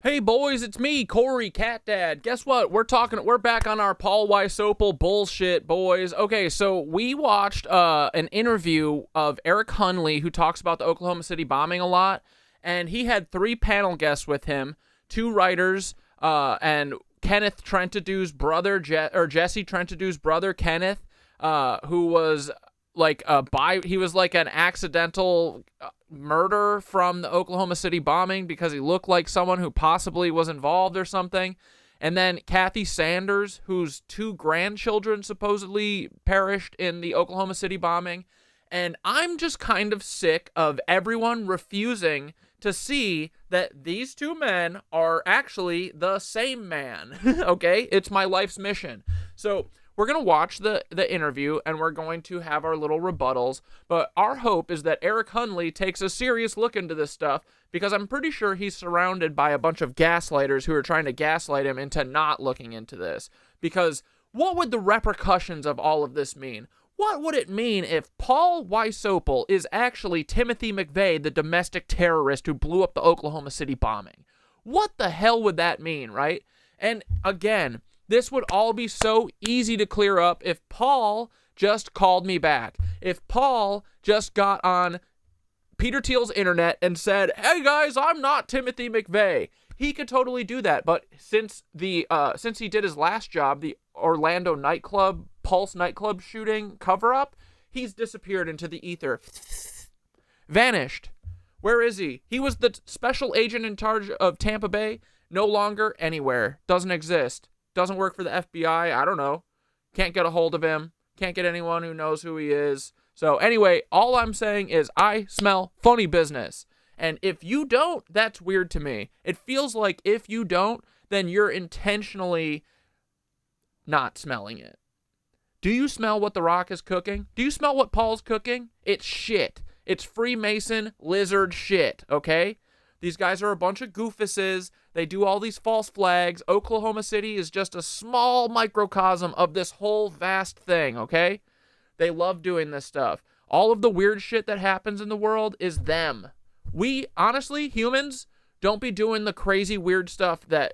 Hey boys, it's me, Corey, Cat Dad. Guess what? We're back on our Paul Wysopal bullshit, boys. Okay, so we watched an interview of Eric Hunley, who talks about the Oklahoma City bombing a lot, and he had 3 panel guests with him, 2 writers, and Kenneth Trentadue's brother, Jesse Trentadue's brother, Kenneth, who was like he was like an accidental murder from the Oklahoma City bombing because he looked like someone who possibly was involved or something. And then Kathy Sanders, whose 2 grandchildren supposedly perished in the Oklahoma City bombing. And I'm just kind of sick of everyone refusing to see that these 2 men are actually the same man. Okay? It's my life's mission. So we're going to watch the interview, and we're going to have our little rebuttals, but our hope is that Eric Hunley takes a serious look into this stuff, because I'm pretty sure he's surrounded by a bunch of gaslighters who are trying to gaslight him into not looking into this. Because what would the repercussions of all of this mean? What would it mean if Paul Wysopal is actually Timothy McVeigh, the domestic terrorist who blew up the Oklahoma City bombing? What the hell would that mean, right? And again, this would all be so easy to clear up if Paul just called me back. If Paul just got on Peter Thiel's internet and said, "Hey guys, I'm not Timothy McVeigh." He could totally do that. But since he did his last job, the Orlando nightclub, Pulse nightclub shooting cover-up, he's disappeared into the ether. Vanished. Where is he? He was the special agent in charge of Tampa Bay. No longer anywhere. Doesn't exist. Doesn't work for the FBI. I don't know. Can't get a hold of him. Can't get anyone who knows who he is. So anyway, all I'm saying is I smell funny business. And if you don't, that's weird to me. It feels like if you don't, then you're intentionally not smelling it. Do you smell what The Rock is cooking? Do you smell what Paul's cooking? It's shit. It's Freemason lizard shit, okay? These guys are a bunch of goofuses. They do all these false flags. Oklahoma City is just a small microcosm of this whole vast thing, okay? They love doing this stuff. All of the weird shit that happens in the world is them. We, honestly, humans, don't be doing the crazy weird stuff that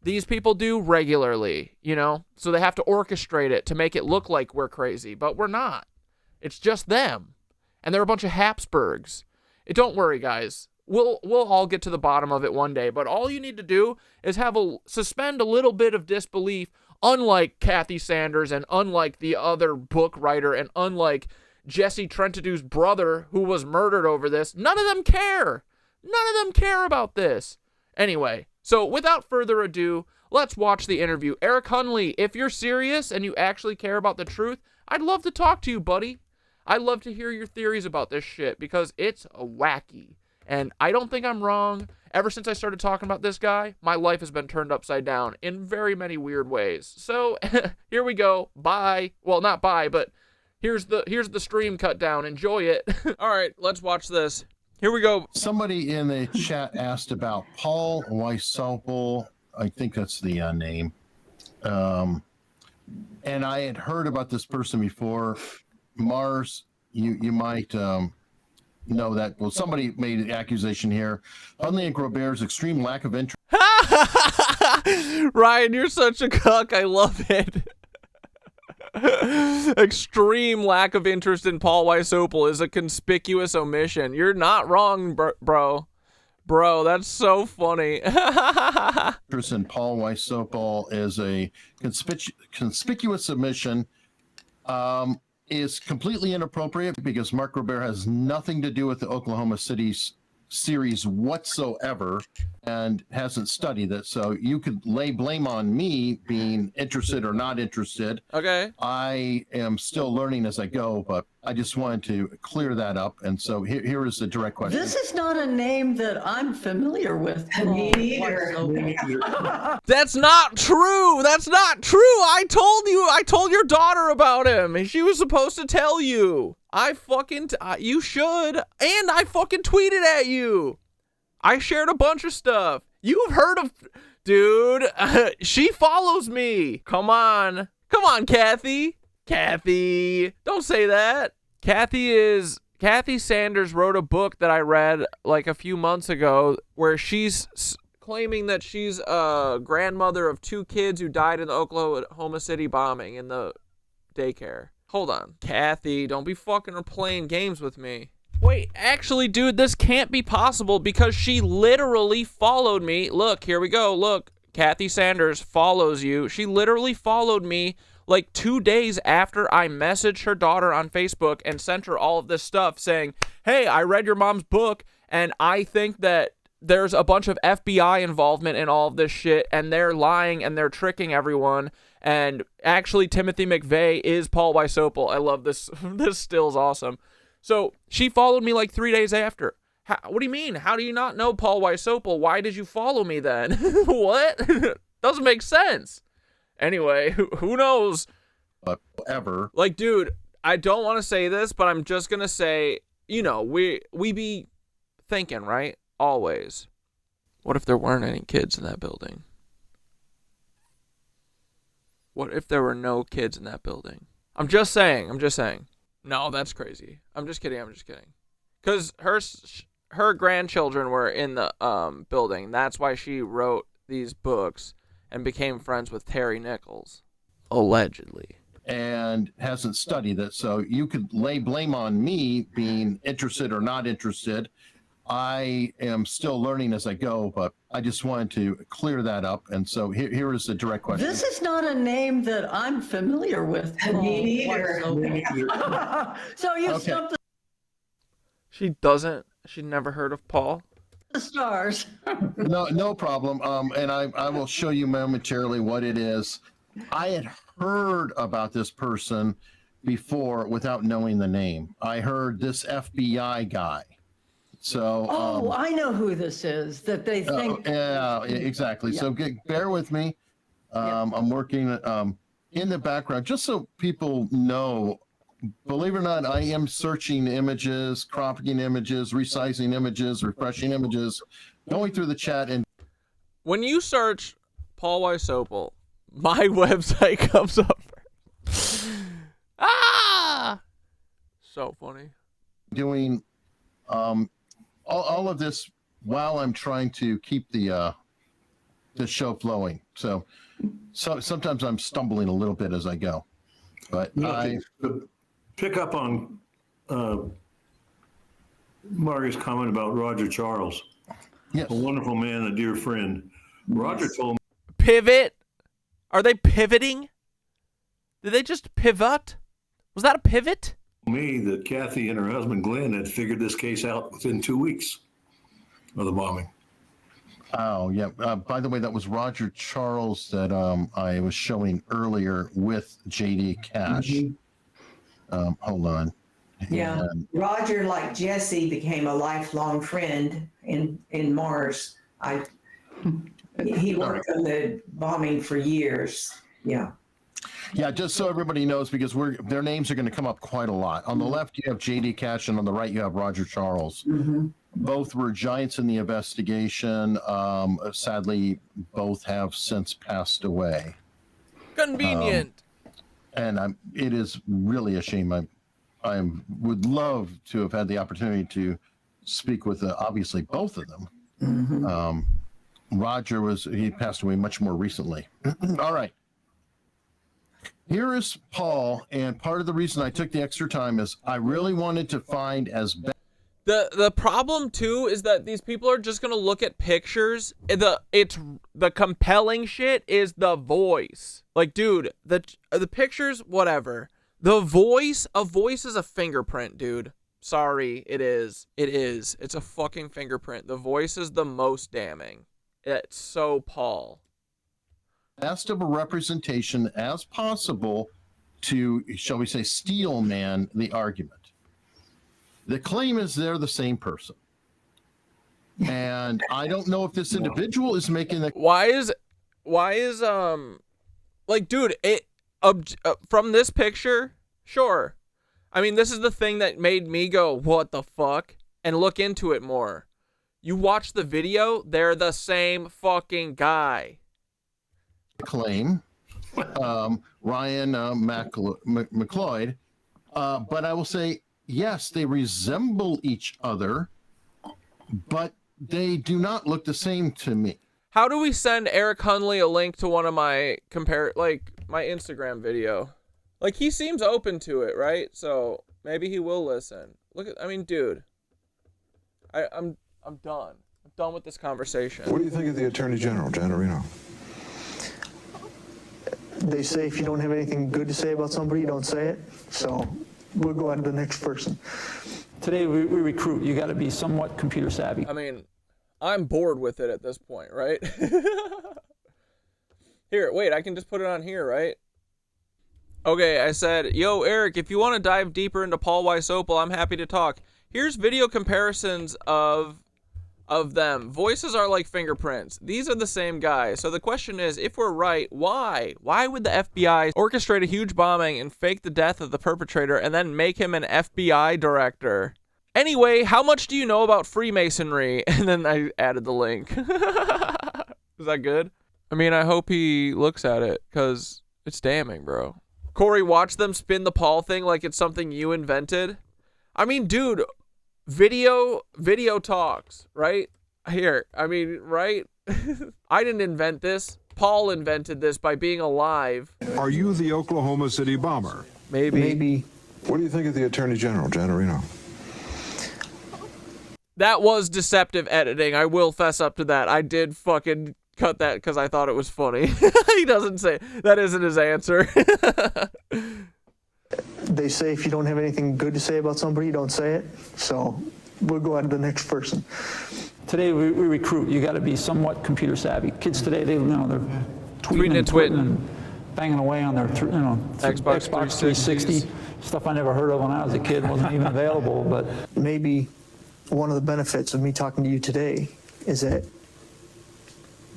these people do regularly, you know? So they have to orchestrate it to make it look like we're crazy, but we're not. It's just them. And they're a bunch of Habsburgs. Don't worry, guys. We'll all get to the bottom of it one day, but all you need to do is suspend a little bit of disbelief, unlike Kathy Sanders and unlike the other book writer and unlike Jesse Trentadue's brother who was murdered over this. None of them care. None of them care about this. Anyway, so without further ado, let's watch the interview. Eric Hunley, if you're serious and you actually care about the truth, I'd love to talk to you, buddy. I'd love to hear your theories about this shit because it's wacky. And I don't think I'm wrong. Ever since I started talking about this guy, my life has been turned upside down in very many weird ways. So here we go. Bye. Well, not bye, but here's the stream cut down. Enjoy it. All right, let's watch this. Here we go. Somebody in the chat asked about Paul Wysopal. I think that's the name. And I had heard about this person before. Mars, you might know that. Well, somebody made an accusation here. Hunley and Robert's extreme lack of interest. Ryan, you're such a cuck. I love it. Extreme lack of interest in Paul Wysopal is a conspicuous omission. You're not wrong, bro. Bro, that's so funny. Person Paul Wysopal is a conspicuous omission. Is completely inappropriate because Mark Robert has nothing to do with the Oklahoma City series whatsoever and hasn't studied it. So you could lay blame on me being interested or not interested. Okay. I am still learning as I go, but I just wanted to clear that up. And so here is the direct question. This is not a name that I'm familiar with. Me neither. That's not true. That's not true. I told your daughter about him. She was supposed to tell you. You should. And I fucking tweeted at you. I shared a bunch of stuff. You've heard of, dude, she follows me. Come on, Kathy. Kathy, don't say that. Kathy Sanders wrote a book that I read like a few months ago where she's claiming that she's a grandmother of 2 kids who died in the Oklahoma City bombing in the daycare. Hold on. Kathy, don't be fucking playing games with me. Wait, actually, dude, this can't be possible because she literally followed me. Look, here we go. Look, Kathy Sanders follows you. She literally followed me like 2 days after I messaged her daughter on Facebook and sent her all of this stuff saying, hey, I read your mom's book and I think that there's a bunch of FBI involvement in all of this shit and they're lying and they're tricking everyone. And actually, Timothy McVeigh is Paul Wysopal. I love this. This still's awesome. So she followed me like 3 days after. What do you mean? How do you not know Paul Wysopal? Why did you follow me then? What? Doesn't make sense. Anyway, who knows? Ever. Like, dude, I don't want to say this, but I'm just going to say, you know, we be thinking, right? Always. What if there weren't any kids in that building? What if there were no kids in that building? I'm just saying. No, that's crazy. I'm just kidding. Because her grandchildren were in the building. That's why she wrote these books and became friends with Terry Nichols. Allegedly. And hasn't studied it. So you could lay blame on me being interested or not interested. I am still learning as I go, but I just wanted to clear that up. And so here is the direct question. This is not a name that I'm familiar with. Me neither. So you Okay. stumped She never heard of Paul? the stars. No problem. And I will show you momentarily what it is. I had heard about this person before without knowing the name. I heard this FBI guy. So I know who this is that they think. yeah, exactly. Yeah. So bear with me. I'm working in the background just so people know. Believe it or not, I am searching images, cropping images, resizing images, refreshing images, going through the chat. And When you search Paul Wysopal, my website comes up. So funny. doing all of this while I'm trying to keep the show flowing. So sometimes I'm stumbling a little bit as I go. But To pick up on Margaret's comment about Roger Charles, yes. a wonderful man, a dear friend. Roger told Pivot? Are they pivoting? Did they just pivot? Was that a pivot? me that Kathy and her husband Glenn had figured this case out within 2 weeks of the bombing. Oh, yeah. By the way, that was Roger Charles that I was showing earlier with JD Cash. Hold on. Yeah. And- Roger, like Jesse, became a lifelong friend in Mars. He worked on the bombing for years. Yeah. Yeah, just so everybody knows, because their names are going to come up quite a lot. On the left, you have JD Cash, and on the right, you have Roger Charles. Both were giants in the investigation. Sadly, both have since passed away. Convenient. And it is really a shame. I would love to have had the opportunity to speak with obviously both of them. Roger he passed away much more recently. All right. Here is Paul, and part of the reason I took the extra time is I really wanted to find as best. The problem too is that these people are just gonna look at pictures. The compelling shit is the voice. Like, dude, the pictures, whatever. A voice is a fingerprint, dude. Sorry, it is. It's a fucking fingerprint. The voice is the most damning. It's so Paul. Best of a representation as possible to, shall we say, steel man the argument. The claim is they're the same person. And I don't know if this individual is making the Why is like, dude, from this picture, sure. I mean, this is the thing that made me go, what the fuck? And look into it more. You watch the video, they're the same fucking guy. claim, Ryan McLeod. But I will say, yes, they resemble each other, but they do not look the same to me. How do we send Eric Hunley a link to one of my my Instagram video? Like, he seems open to it, right? So maybe he will listen. Dude, I'm done. I'm done with this conversation. What do you think of the Attorney General, Giannarino? They say if you don't have anything good to say about somebody, you don't say it. So we'll go on to the next person. Today we recruit. You got to be somewhat computer savvy. I mean, I'm bored with it at this point, right? Here, wait, I can just put it on here, right? Okay, I said, yo, Eric, if you want to dive deeper into Paul Wysopal, I'm happy to talk. Here's video comparisons of them. Voices are like fingerprints. These are the same guy. So the question is, if we're right, why? Why would the FBI orchestrate a huge bombing and fake the death of the perpetrator and then make him an FBI director? Anyway, how much do you know about Freemasonry? And then I added the link. Is that good? I mean, I hope he looks at it, because it's damning, bro. Corey, watch them spin the Paul thing like it's something you invented. I mean, dude, video talks, right? Here, I mean, right? I didn't invent this. Paul invented this by being alive. Are you the Oklahoma City bomber? Maybe. What do you think of the Attorney General, Giannarino? That was deceptive editing. I will fess up to that. I did fucking cut that because I thought it was funny. He doesn't say. That isn't his answer. They say if you don't have anything good to say about somebody, you don't say it. So we'll go on to the next person. Today we recruit. You got to be somewhat computer savvy. Kids today, they're tweeting and twitting and banging away on their Xbox 360. Stuff I never heard of when I was a kid, wasn't even available. But Maybe one of the benefits of me talking to you today is that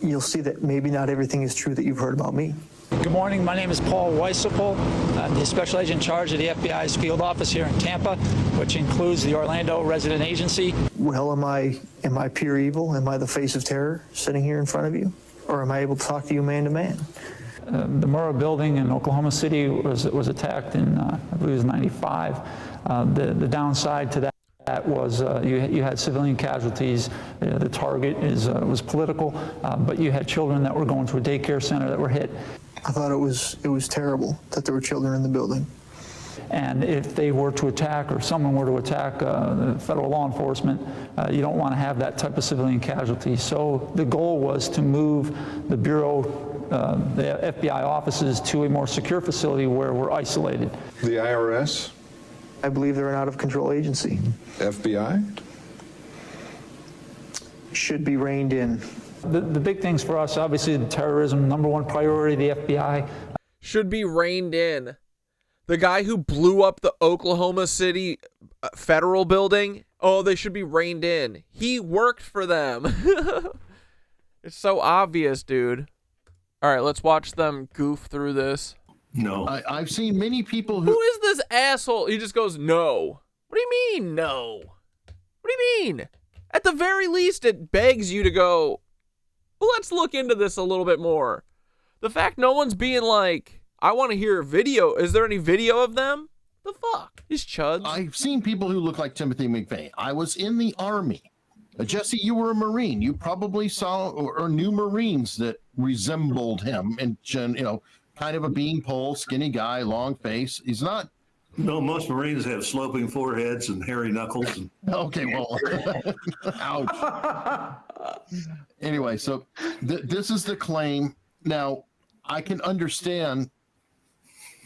you'll see that maybe not everything is true that you've heard about me. Good morning. My name is Paul Wysopal. I'm the special agent in charge of the FBI's field office here in Tampa, which includes the Orlando resident agency. Well, am I pure evil? Am I the face of terror sitting here in front of you? Or am I able to talk to you man to man? the Murrah building in Oklahoma City was attacked in, I believe it was 95. The downside to that was you had civilian casualties. The target was political, but you had children that were going to a daycare center that were hit. I thought it was terrible that there were children in the building. And if they were to attack, or someone were to attack the federal law enforcement, you don't want to have that type of civilian casualty. So the goal was to move the Bureau, the FBI offices to a more secure facility where we're isolated. The IRS? I believe they're an out-of-control agency. FBI? Should be reined in. The big things for us, obviously, the terrorism, number one priority, the FBI. Should be reined in. The guy who blew up the Oklahoma City federal building, oh, they should be reined in. He worked for them. It's so obvious, dude. All right, let's watch them goof through this. No. I've seen many people Who is this asshole? He just goes, no. What do you mean, no? What do you mean? At the very least, it begs you to go, well, let's look into this a little bit more. The fact no one's being like, I want to hear a video. Is there any video of them? The fuck? These chuds. I've seen people who look like Timothy McVeigh. I was in the Army. Jesse, you were a Marine. You probably saw or knew Marines that resembled him, and kind of a beanpole, skinny guy, long face. He's not. No, most Marines have sloping foreheads and hairy knuckles. Okay, well, ouch. Anyway, so this is the claim. Now, I can understand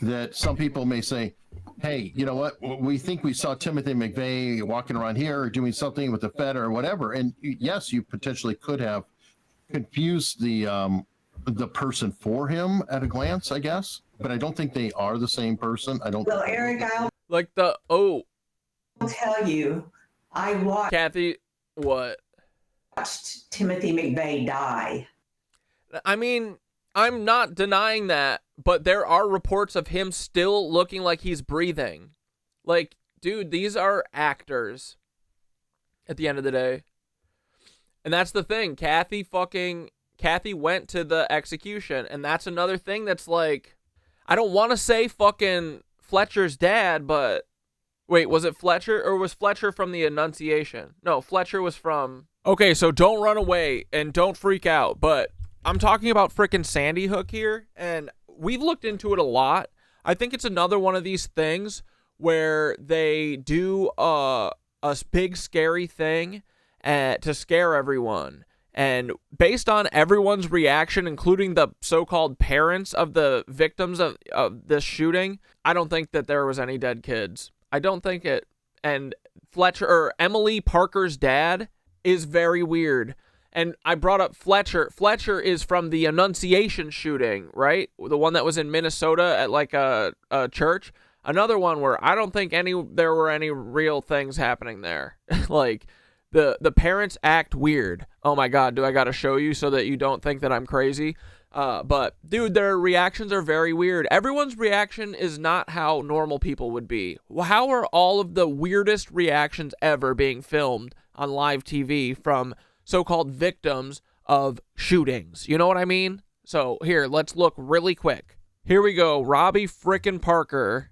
that some people may say, hey, you know what? We think we saw Timothy McVeigh walking around here or doing something with the Fed or whatever. And yes, you potentially could have confused the person for him at a glance, I guess. But I don't think they are the same person. I don't. Well, Eric, I'll tell you, I watched Kathy, what? Timothy McVeigh die. I mean, I'm not denying that, but there are reports of him still looking like he's breathing. Like, dude, these are actors at the end of the day. And that's the thing. Kathy went to the execution, and that's another thing that's like, I don't want to say fucking Fletcher's dad, but wait, was it Fletcher, or was Fletcher from the Annunciation? No, Fletcher was from Okay, so don't run away and don't freak out, but I'm talking about frickin' Sandy Hook here, and we've looked into it a lot. I think it's another one of these things where they do a big scary thing to scare everyone. And based on everyone's reaction, including the so-called parents of the victims of this shooting, I don't think that there was any dead kids. I don't think it. And Emily Parker's dad is very weird. And I brought up Fletcher. Fletcher is from the Annunciation shooting, right? The one that was in Minnesota at like a church. Another one where I don't think there were any real things happening there. Like the parents act weird. Oh my God, do I got to show you so that you don't think that I'm crazy? But dude, their reactions are very weird. Everyone's reaction is not how normal people would be. How are all of the weirdest reactions ever being filmed on live TV from so-called victims of shootings? You know what I mean? So here, let's look really quick. Here we go. Robbie frickin' Parker.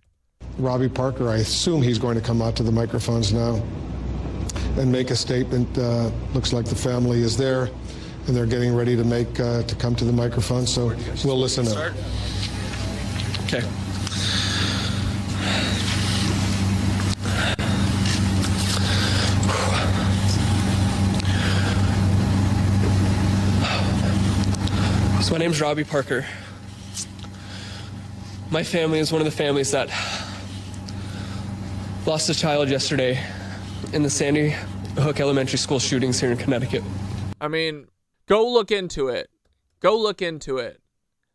Robbie Parker, I assume he's going to come out to the microphones now and make a statement. Looks like the family is there and they're getting ready to come to the microphone, so we'll listen up. Okay. So my name's Robbie Parker. My family is one of the families that lost a child yesterday in the Sandy Hook Elementary School shootings here in Connecticut. I mean, go look into it. Go look into it.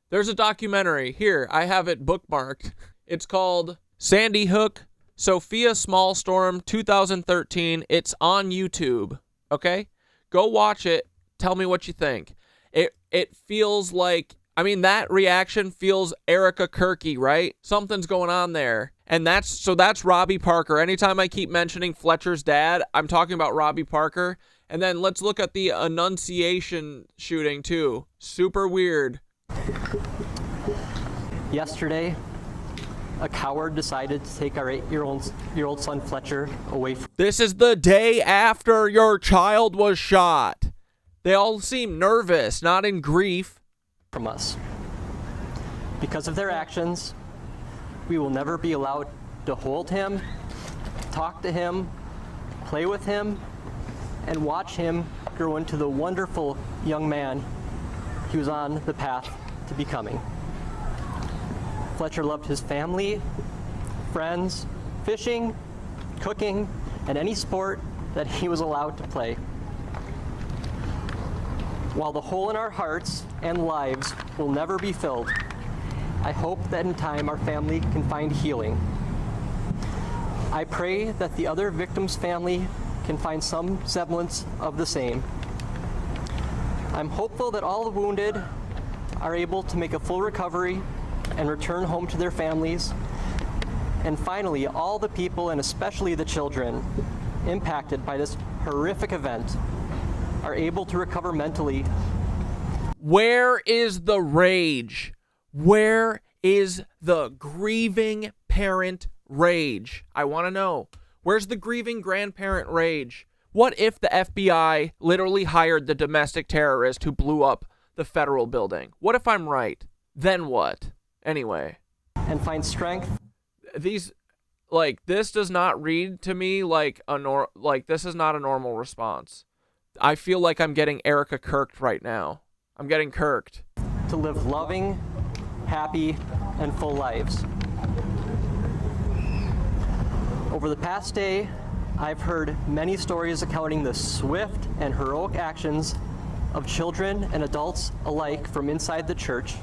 There's a documentary. Here, I have it bookmarked. It's called Sandy Hook, Sophia Small Storm 2013. It's on YouTube. Okay? Go watch it. Tell me what you think. It feels like, I mean, that reaction feels Erica Kirky, right? Something's going on there. And that's Robbie Parker. Anytime I keep mentioning Fletcher's dad, I'm talking about Robbie Parker. And then let's look at the Annunciation shooting too. Super weird. Yesterday, a coward decided to take our 8-year-old son Fletcher away from... This is the day after your child was shot. They all seem nervous, not in grief. From us. Because of their actions, we will never be allowed to hold him, talk to him, play with him, and watch him grow into the wonderful young man he was on the path to becoming. Fletcher loved his family, friends, fishing, cooking, and any sport that he was allowed to play. While the hole in our hearts and lives will never be filled, I hope that in time our family can find healing. I pray that the other victim's family can find some semblance of the same. I'm hopeful that all the wounded are able to make a full recovery and return home to their families. And finally, all the people, and especially the children, impacted by this horrific event are able to recover mentally. Where is the rage? Where is the grieving parent rage? I want to know. Where's the grieving grandparent rage? What if the FBI literally hired the domestic terrorist who blew up the federal building? What if I'm right? Then what? Anyway. And find strength. This does not read to me like this is not a normal response. I feel like I'm getting Erica Kirked right now. I'm getting Kirked. To live loving, happy, and full lives. Over the past day, I've heard many stories accounting the swift and heroic actions of children and adults alike from inside the church.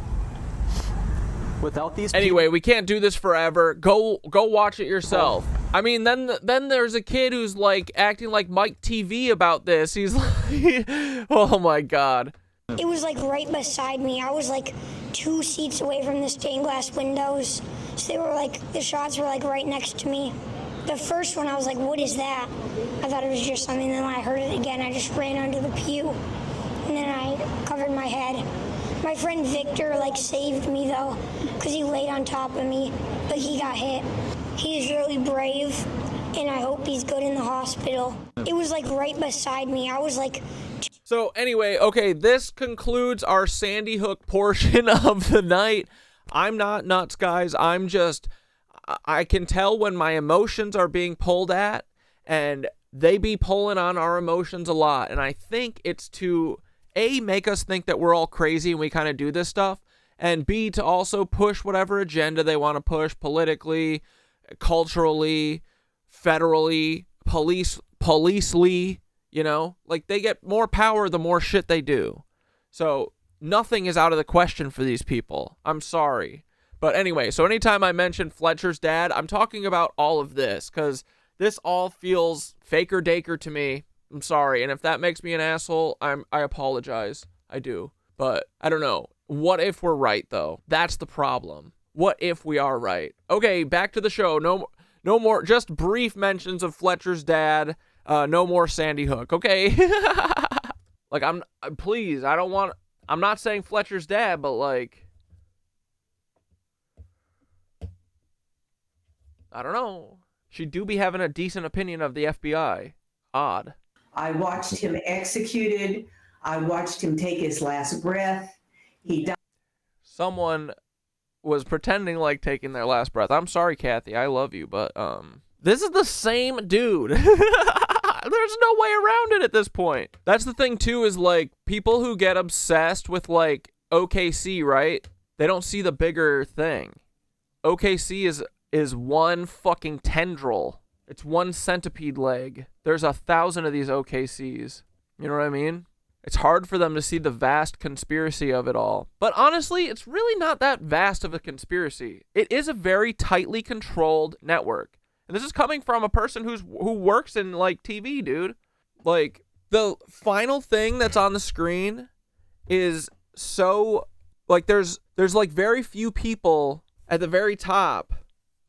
Without these Anyway, we can't do this forever. Go watch it yourself. I mean, then there's a kid who's like acting like Mike TV about this. He's like, oh my God. It was like right beside me. I was like 2 seats away from the stained glass windows. So they were like, the shots were like right next to me. The first one, I was like, what is that? I thought it was just something. Then when I heard it again, I just ran under the pew. And then I covered my head. My friend Victor saved me though, because he laid on top of me, but he got hit. He's really brave. and I hope he's good in the hospital. It was like right beside me. I was like... So anyway, okay, this concludes our Sandy Hook portion of the night. I'm not nuts, guys. I can tell when my emotions are being pulled at, and they be pulling on our emotions a lot. And I think it's to, A, make us think that we're all crazy and we kind of do this stuff, and B, to also push whatever agenda they want to push politically, culturally, federally, policely, you know? Like, they get more power the more shit they do. So nothing is out of the question for these people. I'm sorry. But anyway, so anytime I mention Fletcher's dad, I'm talking about all of this, because this all feels faker-daker to me. I'm sorry. And if that makes me an asshole, I apologize. I do. But I don't know. What if we're right, though? That's the problem. What if we are right? Okay, back to the show. No more, just brief mentions of Fletcher's dad. No more Sandy Hook. Okay. Like, please, I'm not saying Fletcher's dad, but like, I don't know. She do be having a decent opinion of the FBI. Odd. I watched him executed. I watched him take his last breath. He died. Someone was pretending like taking their last breath. I'm sorry, Kathy. I love you, but this is the same dude. There's no way around it at this point. That's the thing too, is like, people who get obsessed with like OKC, right? They don't see the bigger thing. OKC is one fucking tendril. It's one centipede leg. There's 1,000 of these OKCs. You know what I mean? It's hard for them to see the vast conspiracy of it all. But honestly, it's really not that vast of a conspiracy. It is a very tightly controlled network. And this is coming from a person who works in like TV, dude. Like, the final thing that's on the screen is so, like, there's like very few people at the very top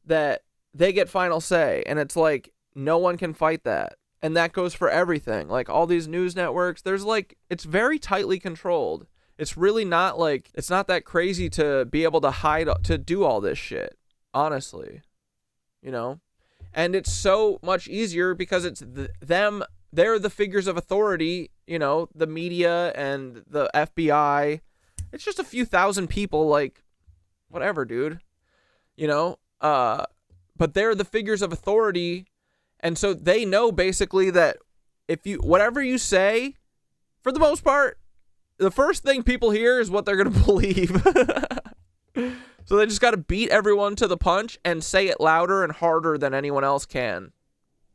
that they get final say, and it's like no one can fight that. And that goes for everything. Like, all these news networks, there's like, it's very tightly controlled. It's really not like, it's not that crazy to be able to hide, to do all this shit, honestly, you know? And it's so much easier because it's them, they're the figures of authority, you know, the media and the FBI. It's just a few thousand people, like, whatever, dude, you know? But they're the figures of authority. And so they know basically that if you, whatever you say, for the most part, the first thing people hear is what they're going to believe. So they just got to beat everyone to the punch and say it louder and harder than anyone else can.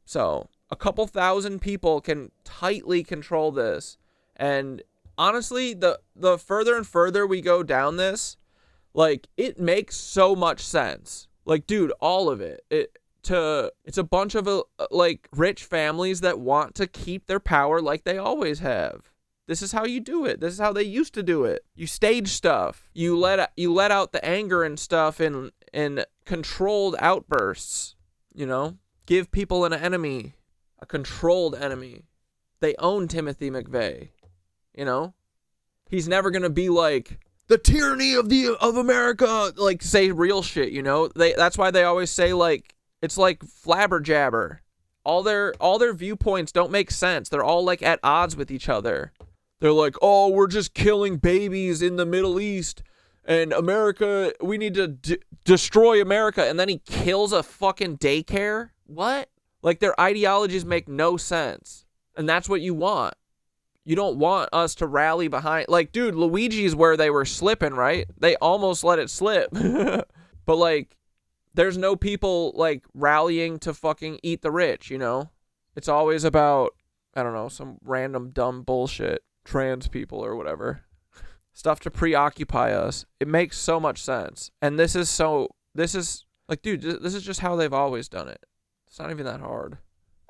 So a couple thousand people can tightly control this. And honestly, the further and further we go down this, like, it makes so much sense. Like, dude, all of it. It's a bunch of like rich families that want to keep their power like they always have. This is how you do it. This is how they used to do it. You stage stuff. You let out the anger and stuff in controlled outbursts, you know? Give people an enemy, a controlled enemy. They own Timothy McVeigh, you know? He's never going to be like the tyranny of America, like, say real shit, you know? That's why they always say, like, it's like flabberjabber. All their viewpoints don't make sense. They're all like at odds with each other. They're like, oh, we're just killing babies in the Middle East, and America, we need to destroy America. And then he kills a fucking daycare? What? Like, their ideologies make no sense. And that's what you want. You don't want us to rally behind, like, dude, Luigi's where they were slipping, right? They almost let it slip. But like, there's no people like rallying to fucking eat the rich, you know? It's always about, I don't know, some random dumb bullshit, trans people or whatever. Stuff to preoccupy us. It makes so much sense. And this is like, dude, this is just how they've always done it. It's not even that hard.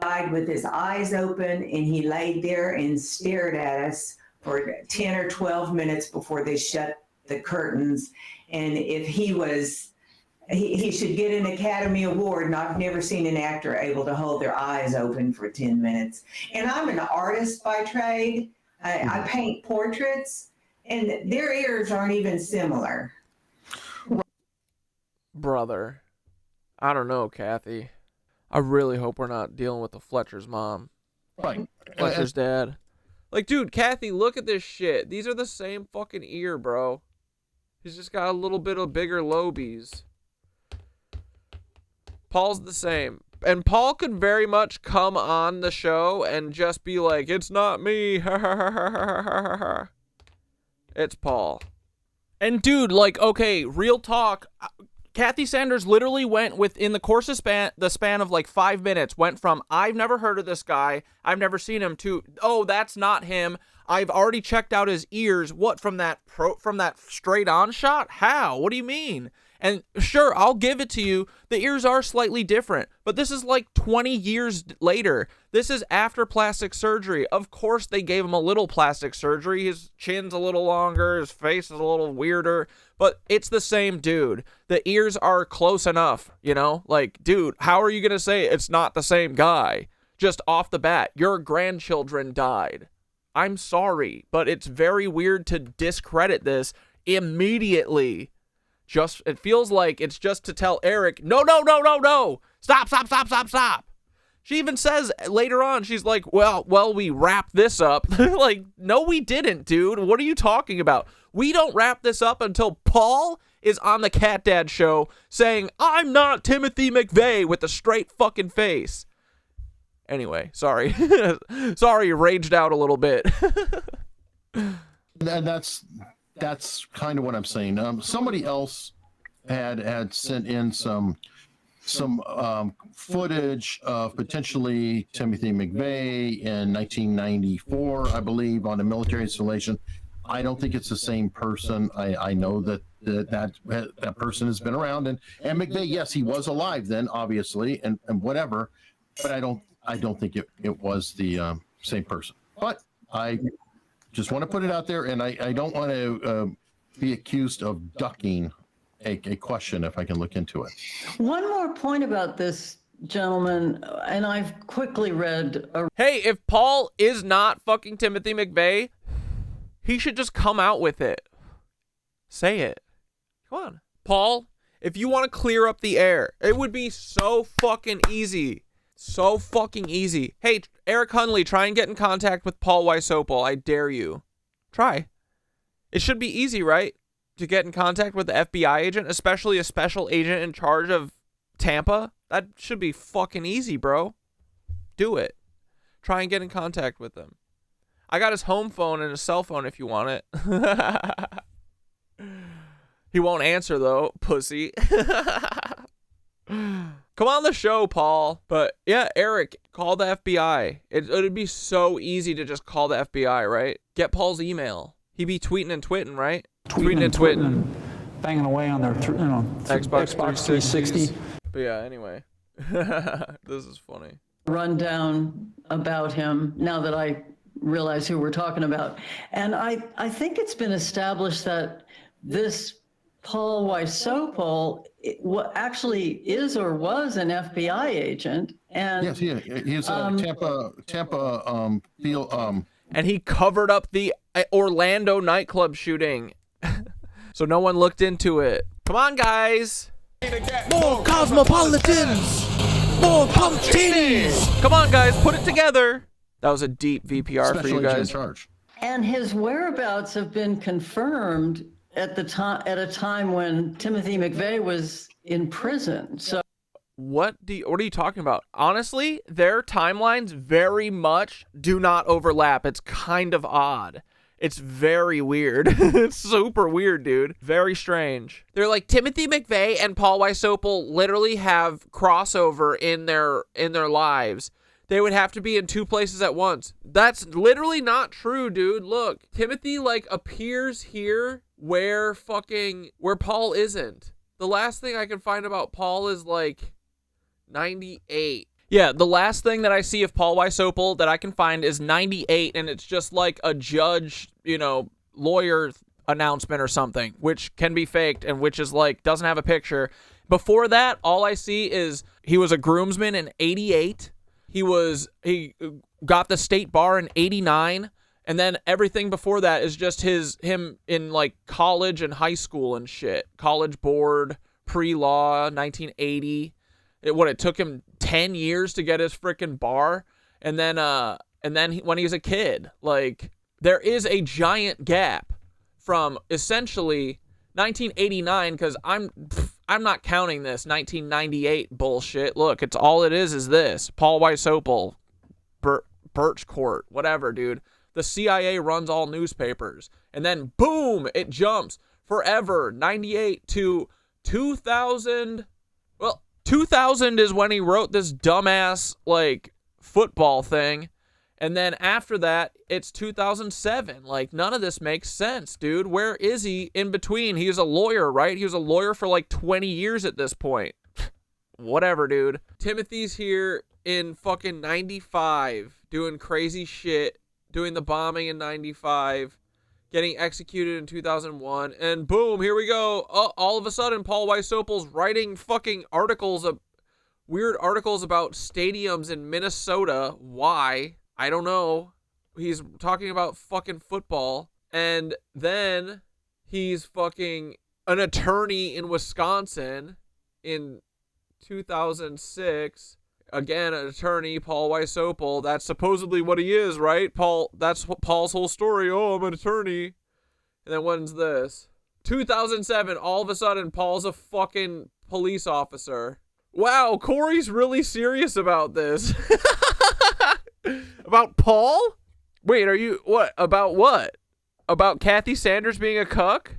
Died with his eyes open, and he laid there and stared at us for 10 or 12 minutes before they shut the curtains. And if he should get an Academy Award, and I've never seen an actor able to hold their eyes open for 10 minutes. And I'm an artist by trade. I paint portraits, and their ears aren't even similar. Brother, I don't know, Kathy. I really hope we're not dealing with the Fletcher's mom. Right. Fletcher's dad. Like, dude, Kathy, look at this shit. These are the same fucking ear, bro. He's just got a little bit of bigger lobies. Paul's the same. And Paul could very much come on the show and just be like, it's not me. It's Paul. And dude, like, okay, real talk. Kathy Sanders literally went within the course of the span of like 5 minutes, went from, I've never heard of this guy, I've never seen him, to, oh, that's not him, I've already checked out his ears. What, from that straight on shot? How? What do you mean? And sure, I'll give it to you, the ears are slightly different, but this is like 20 years later. This is after plastic surgery. Of course they gave him a little plastic surgery. His chin's a little longer, his face is a little weirder, but it's the same dude. The ears are close enough, you know? Like, dude, how are you gonna say it's not the same guy? Just off the bat, your grandchildren died. I'm sorry, but it's very weird to discredit this immediately. Just, it feels like it's just to tell Eric, no, stop. She even says later on, she's like, well, we wrapped this up. Like, no, we didn't, dude. What are you talking about? We don't wrap this up until Paul is on the Cat Dad show saying, I'm not Timothy McVeigh, with a straight fucking face. Anyway, sorry. Sorry, raged out a little bit. And that's kind of what I'm saying. Somebody else had sent in some footage of potentially Timothy McVeigh in 1994, I believe, on a military installation. I don't think it's the same person. I know that person has been around, and McVeigh, yes, he was alive then, obviously, and whatever, but I don't think it was the same person. But I just want to put it out there, and I don't want to be accused of ducking a question if I can look into it. One more point about this, gentlemen, and I've quickly read. Hey, if Paul is not fucking Timothy McVeigh, he should just come out with it. Say it. Come on. Paul, if you want to clear up the air, it would be so fucking easy. So fucking easy. Hey, Eric Hunley, try and get in contact with Paul Wysopal. I dare you. Try. It should be easy, right? To get in contact with the FBI agent, especially a special agent in charge of Tampa. That should be fucking easy, bro. Do it. Try and get in contact with him. I got his home phone and his cell phone if you want it. He won't answer, though, pussy. Come on the show, Paul. But yeah, Eric, call the FBI. It'd be so easy to just call the FBI, right? Get Paul's email. He'd be tweeting and twitting, right? Tweeting and twitting. Banging away on their Xbox 360. But yeah, anyway. This is funny. Rundown about him now that I realize who we're talking about. And I think it's been established that this Paul Wysopal actually is or was an FBI agent. And yes, he's a Tampa field. And he covered up the Orlando nightclub shooting. So no one looked into it. Come on, guys. More cosmopolitans. More pumpkins. Come on, guys, put it together. That was a deep VPR Special for you agent guys. in charge. And his whereabouts have been confirmed at a time when Timothy McVeigh was in prison. So What are you talking about? Honestly, their timelines very much do not overlap. It's kind of odd. It's very weird. It's super weird, dude. Very strange. They're like, Timothy McVeigh and Paul Wysopal literally have crossover in their lives. They would have to be in two places at once. That's literally not true, dude. Look, Timothy like appears here where Paul isn't. The last thing I can find about Paul is like 98. Yeah, the last thing that I see of Paul Wysopal that I can find is 98, and it's just like a judge, lawyer announcement or something, which can be faked and which is like, doesn't have a picture. Before that, all I see is he was a groomsman in 88. He got the state bar in 89. And then everything before that is just him in like college and high school and shit. College board, pre-law, 1980. It took him 10 years to get his freaking bar, and then when he was a kid, like, there is a giant gap from essentially 1989, because I'm not counting this 1998 bullshit. Look, it's all it is this. Paul Wysopal, Birch Court, whatever, dude. The CIA runs all newspapers. And then, boom, it jumps forever, 98 to 2000. Well, 2000 is when he wrote this dumbass, like, football thing. And then after that, it's 2007. Like, none of this makes sense, dude. Where is he in between? He was a lawyer, right? He was a lawyer for like 20 years at this point. Whatever, dude. Timothy's here in fucking 95, doing crazy shit, doing the bombing in 95, getting executed in 2001, and boom, here we go. All of a sudden, Paul Wysopal's writing fucking weird articles about stadiums in Minnesota. Why? I don't know. He's talking about fucking football. And then he's fucking an attorney in Wisconsin in 2006. Again, an attorney, Paul Wysopal. That's supposedly what he is, right? That's Paul's whole story. Oh, I'm an attorney. And then when's this? 2007, all of a sudden, Paul's a fucking police officer. Wow, Corey's really serious about this. About Paul? Wait, what? About what? About Kathy Sanders being a cuck?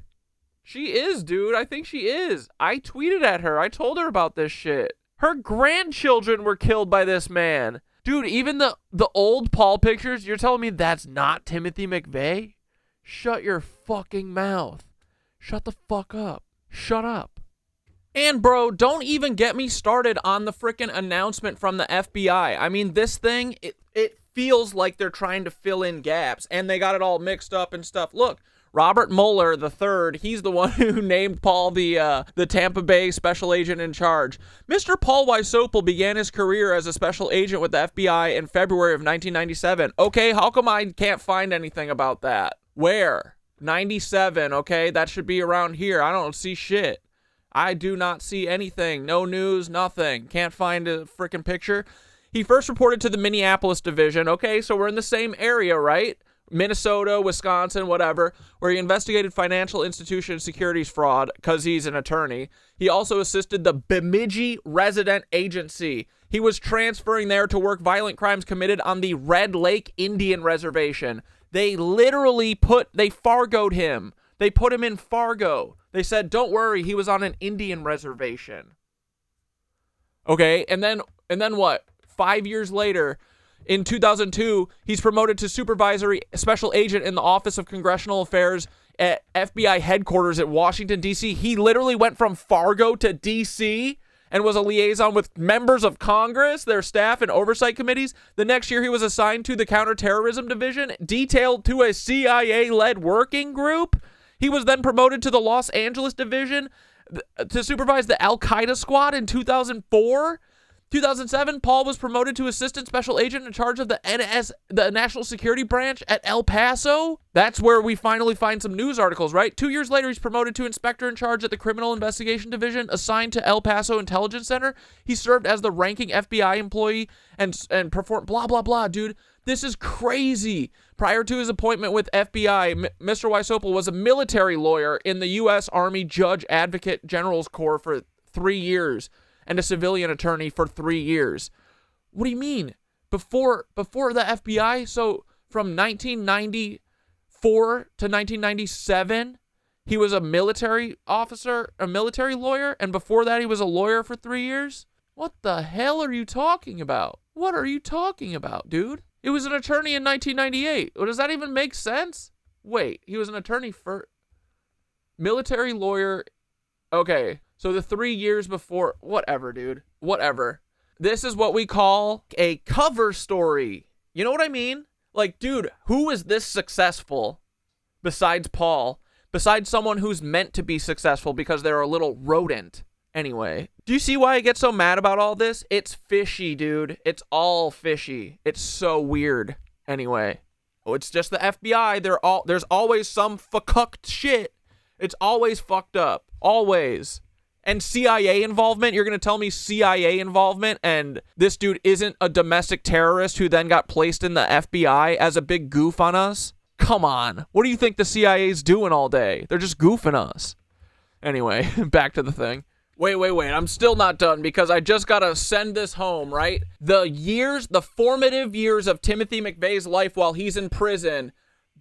She is, dude. I think she is. I tweeted at her. I told her about this shit. Her grandchildren were killed by this man. Dude, even the old Paul pictures, you're telling me that's not Timothy McVeigh? Shut your fucking mouth. Shut the fuck up. Shut up. And bro, don't even get me started on the freaking announcement from the FBI. I mean, this thing, it feels like they're trying to fill in gaps, and they got it all mixed up and stuff. Look, Robert Mueller III, he's the one who named Paul the Tampa Bay special agent in charge. Mr. Paul Wysopal began his career as a special agent with the FBI in February of 1997. Okay, how come I can't find anything about that? Where? 97, okay? That should be around here. I don't see shit. I do not see anything. No news, nothing. Can't find a freaking picture. He first reported to the Minneapolis division. Okay, so we're in the same area, right? Minnesota, Wisconsin, whatever, where he investigated financial institution securities fraud because he's an attorney. He also assisted the Bemidji Resident Agency. He was transferring there to work violent crimes committed on the Red Lake Indian Reservation. They literally Fargoed him. They put him in Fargo. They said, don't worry, he was on an Indian reservation. Okay, and then what? 5 years later, in 2002, he's promoted to supervisory special agent in the Office of Congressional Affairs at FBI headquarters at Washington, D.C. He literally went from Fargo to D.C. and was a liaison with members of Congress, their staff, and oversight committees. The next year, he was assigned to the Counterterrorism Division, detailed to a CIA-led working group. He was then promoted to the Los Angeles Division to supervise the Al-Qaeda squad in 2004. 2007, Paul was promoted to assistant special agent in charge of the National Security Branch at El Paso. That's where we finally find some news articles, right? 2 years later, he's promoted to inspector in charge at the Criminal Investigation Division, assigned to El Paso Intelligence Center. He served as the ranking FBI employee and performed blah, blah, blah, dude. This is crazy. Prior to his appointment with FBI, Mr. Wysopal was a military lawyer in the U.S. Army Judge Advocate General's Corps for 3 years. And a civilian attorney for 3 years. What do you mean? Before the FBI? So from 1994 to 1997, he was a military officer, a military lawyer, and before that he was a lawyer for 3 years? What the hell are you talking about? What are you talking about, dude? He was an attorney in 1998. Does that even make sense? Wait, he was an attorney for military lawyer. Okay. So the 3 years before, whatever, dude, whatever. This is what we call a cover story. You know what I mean? Like, dude, who is this successful besides Paul? Besides someone who's meant to be successful because they're a little rodent. Anyway, do you see why I get so mad about all this? It's fishy, dude. It's all fishy. It's so weird. Anyway, it's just the FBI. There's always some fucked shit. It's always fucked up. Always. And CIA involvement? You're going to tell me CIA involvement and this dude isn't a domestic terrorist who then got placed in the FBI as a big goof on us? Come on. What do you think the CIA's doing all day? They're just goofing us. Anyway, back to the thing. Wait. I'm still not done because I just got to send this home, right? The formative years of Timothy McVeigh's life while he's in prison,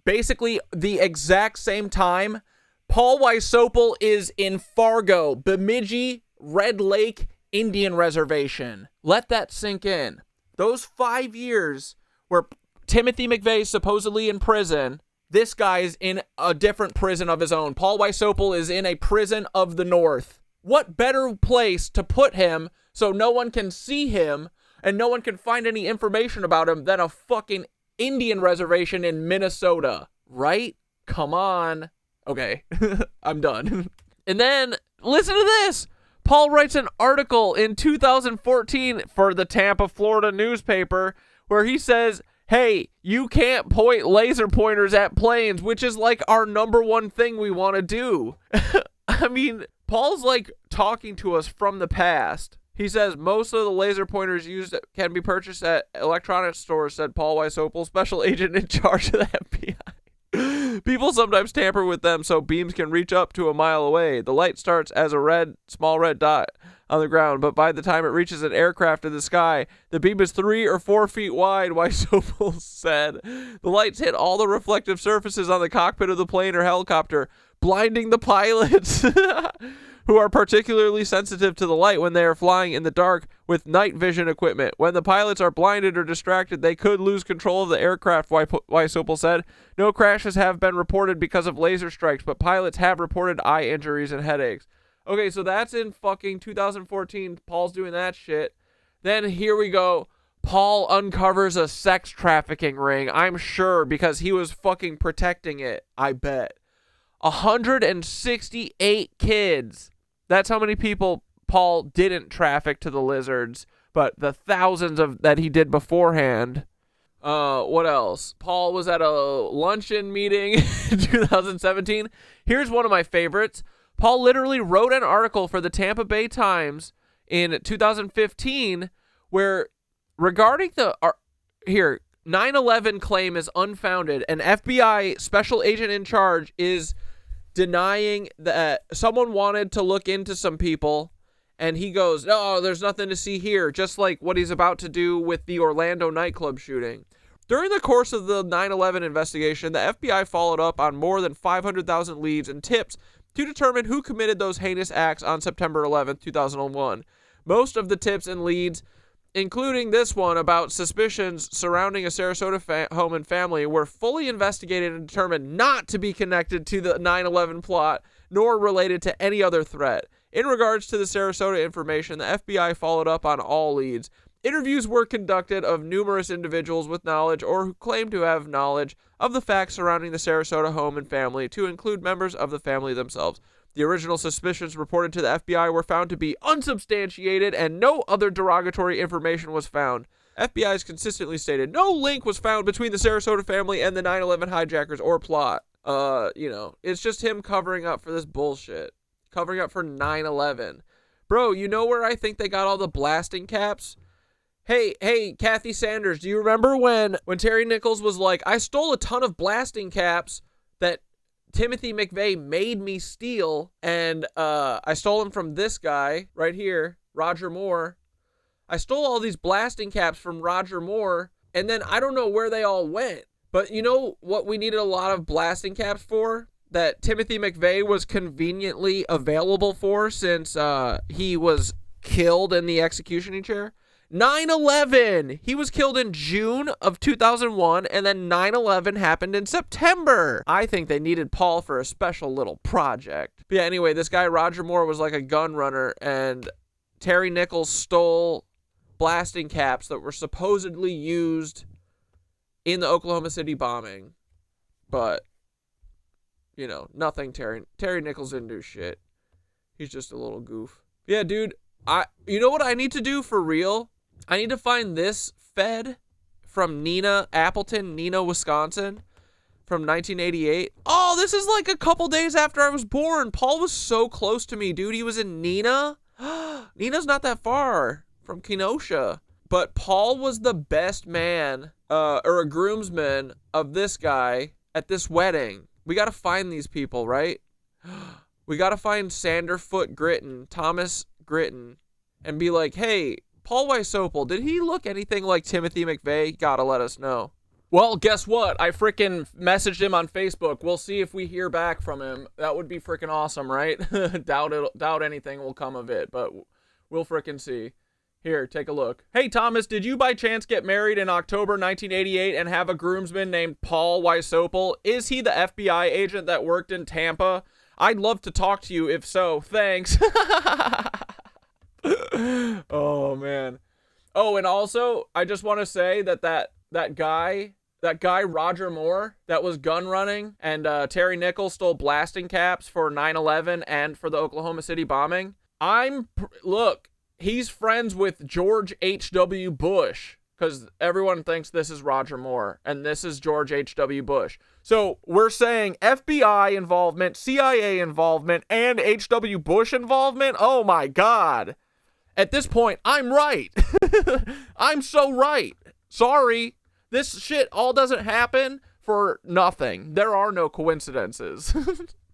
basically the exact same time Paul Wysopal is in Fargo, Bemidji, Red Lake Indian Reservation. Let that sink in. Those 5 years where Timothy McVeigh is supposedly in prison, this guy's in a different prison of his own. Paul Wysopal is in a prison of the North. What better place to put him so no one can see him and no one can find any information about him than a fucking Indian reservation in Minnesota, right? Come on. Okay, I'm done. And then, listen to this. Paul writes an article in 2014 for the Tampa, Florida newspaper where he says, hey, you can't point laser pointers at planes, which is like our number one thing we want to do. I mean, Paul's like talking to us from the past. He says most of the laser pointers used can be purchased at electronics stores, said Paul Wysopal, special agent in charge of the FBI. People sometimes tamper with them so beams can reach up to a mile away. The light starts as a small red dot on the ground, but by the time it reaches an aircraft in the sky, the beam is 3 or 4 feet wide, Wysopal said. The lights hit all the reflective surfaces on the cockpit of the plane or helicopter, blinding the pilots, who are particularly sensitive to the light when they are flying in the dark with night vision equipment. When the pilots are blinded or distracted, they could lose control of the aircraft, Wysopal said. No crashes have been reported because of laser strikes, but pilots have reported eye injuries and headaches. Okay, so that's in fucking 2014. Paul's doing that shit. Then here we go. Paul uncovers a sex trafficking ring, I'm sure, because he was fucking protecting it, I bet. 168 kids. That's how many people Paul didn't traffic to the lizards, but the thousands of that he did beforehand. What else? Paul was at a luncheon meeting in 2017. Here's one of my favorites. Paul literally wrote an article for the Tampa Bay Times in 2015 where regarding the 9/11 claim is unfounded, and FBI special agent in charge is denying that someone wanted to look into some people, and he goes, "Oh, there's nothing to see here," just like what he's about to do with the Orlando nightclub shooting. During the course of the 9/11 investigation, the FBI followed up on more than 500,000 leads and tips to determine who committed those heinous acts on September 11th, 2001. Most of the tips and leads, including this one about suspicions surrounding a Sarasota home and family, were fully investigated and determined not to be connected to the 9/11 plot, nor related to any other threat. In regards to the Sarasota information, the FBI followed up on all leads. Interviews were conducted of numerous individuals with knowledge or who claimed to have knowledge of the facts surrounding the Sarasota home and family, to include members of the family themselves. The original suspicions reported to the FBI were found to be unsubstantiated, and no other derogatory information was found. FBI has consistently stated no link was found between the Sarasota family and the 9/11 hijackers or plot. It's just him covering up for this bullshit. Covering up for 9/11. Bro, you know where I think they got all the blasting caps? Hey, Kathy Sanders, do you remember when Terry Nichols was like, I stole a ton of blasting caps that Timothy McVeigh made me steal, and I stole them from this guy right here, Roger Moore. I stole all these blasting caps from Roger Moore, and then I don't know where they all went. But you know what we needed a lot of blasting caps for? That Timothy McVeigh was conveniently available for since he was killed in the execution chair? 9/11. He was killed in June of 2001, and then 9/11 happened in September. I think they needed Paul for a special little project. But yeah, anyway, this guy Roger Moore was like a gun runner, and Terry Nichols stole blasting caps that were supposedly used in the Oklahoma City bombing. But, nothing Terry Nichols didn't do shit. He's just a little goof. Yeah, dude, you know what I need to do for real? I need to find this Fed from Neenah, Wisconsin. from 1988. Oh, this is like a couple days after I was born. Paul was so close to me, dude. He was in Neenah. Neenah's not that far from Kenosha. But Paul was the best man, or a groomsman of this guy at this wedding. We got to find these people, right? We got to find Sanderfoot Gritton, Thomas Gritton, and be like, hey, Paul Wysopal, did he look anything like Timothy McVeigh? Gotta let us know. Well, guess what? I freaking messaged him on Facebook. We'll see if we hear back from him. That would be freaking awesome, right? Doubt anything will come of it, but we'll freaking see. Here, take a look. Hey, Thomas, did you by chance get married in October 1988 and have a groomsman named Paul Wysopal? Is he the FBI agent that worked in Tampa? I'd love to talk to you if so. Thanks. Oh, man. Oh, and also, I just want to say that guy Roger Moore that was gun running and Terry Nichols stole blasting caps for 9/11 and for the Oklahoma City bombing. Look, he's friends with George H.W. Bush, because everyone thinks this is Roger Moore and this is George H.W. Bush. So we're saying FBI involvement, CIA involvement, and H.W. Bush involvement. Oh my God. At this point, I'm right. I'm so right. Sorry. This shit all doesn't happen for nothing. There are no coincidences.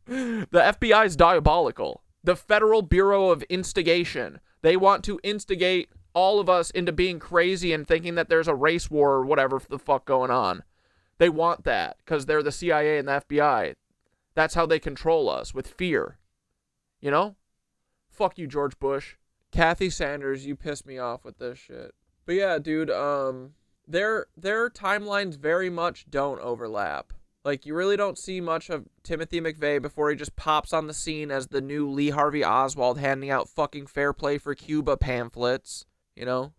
The FBI is diabolical. The Federal Bureau of Instigation. They want to instigate all of us into being crazy and thinking that there's a race war or whatever the fuck going on. They want that because they're the CIA and the FBI. That's how they control us, with fear. You know? Fuck you, George Bush. Kathy Sanders, you piss me off with this shit. But yeah, dude, their timelines very much don't overlap. Like, you really don't see much of Timothy McVeigh before he just pops on the scene as the new Lee Harvey Oswald handing out fucking Fair Play for Cuba pamphlets, you know?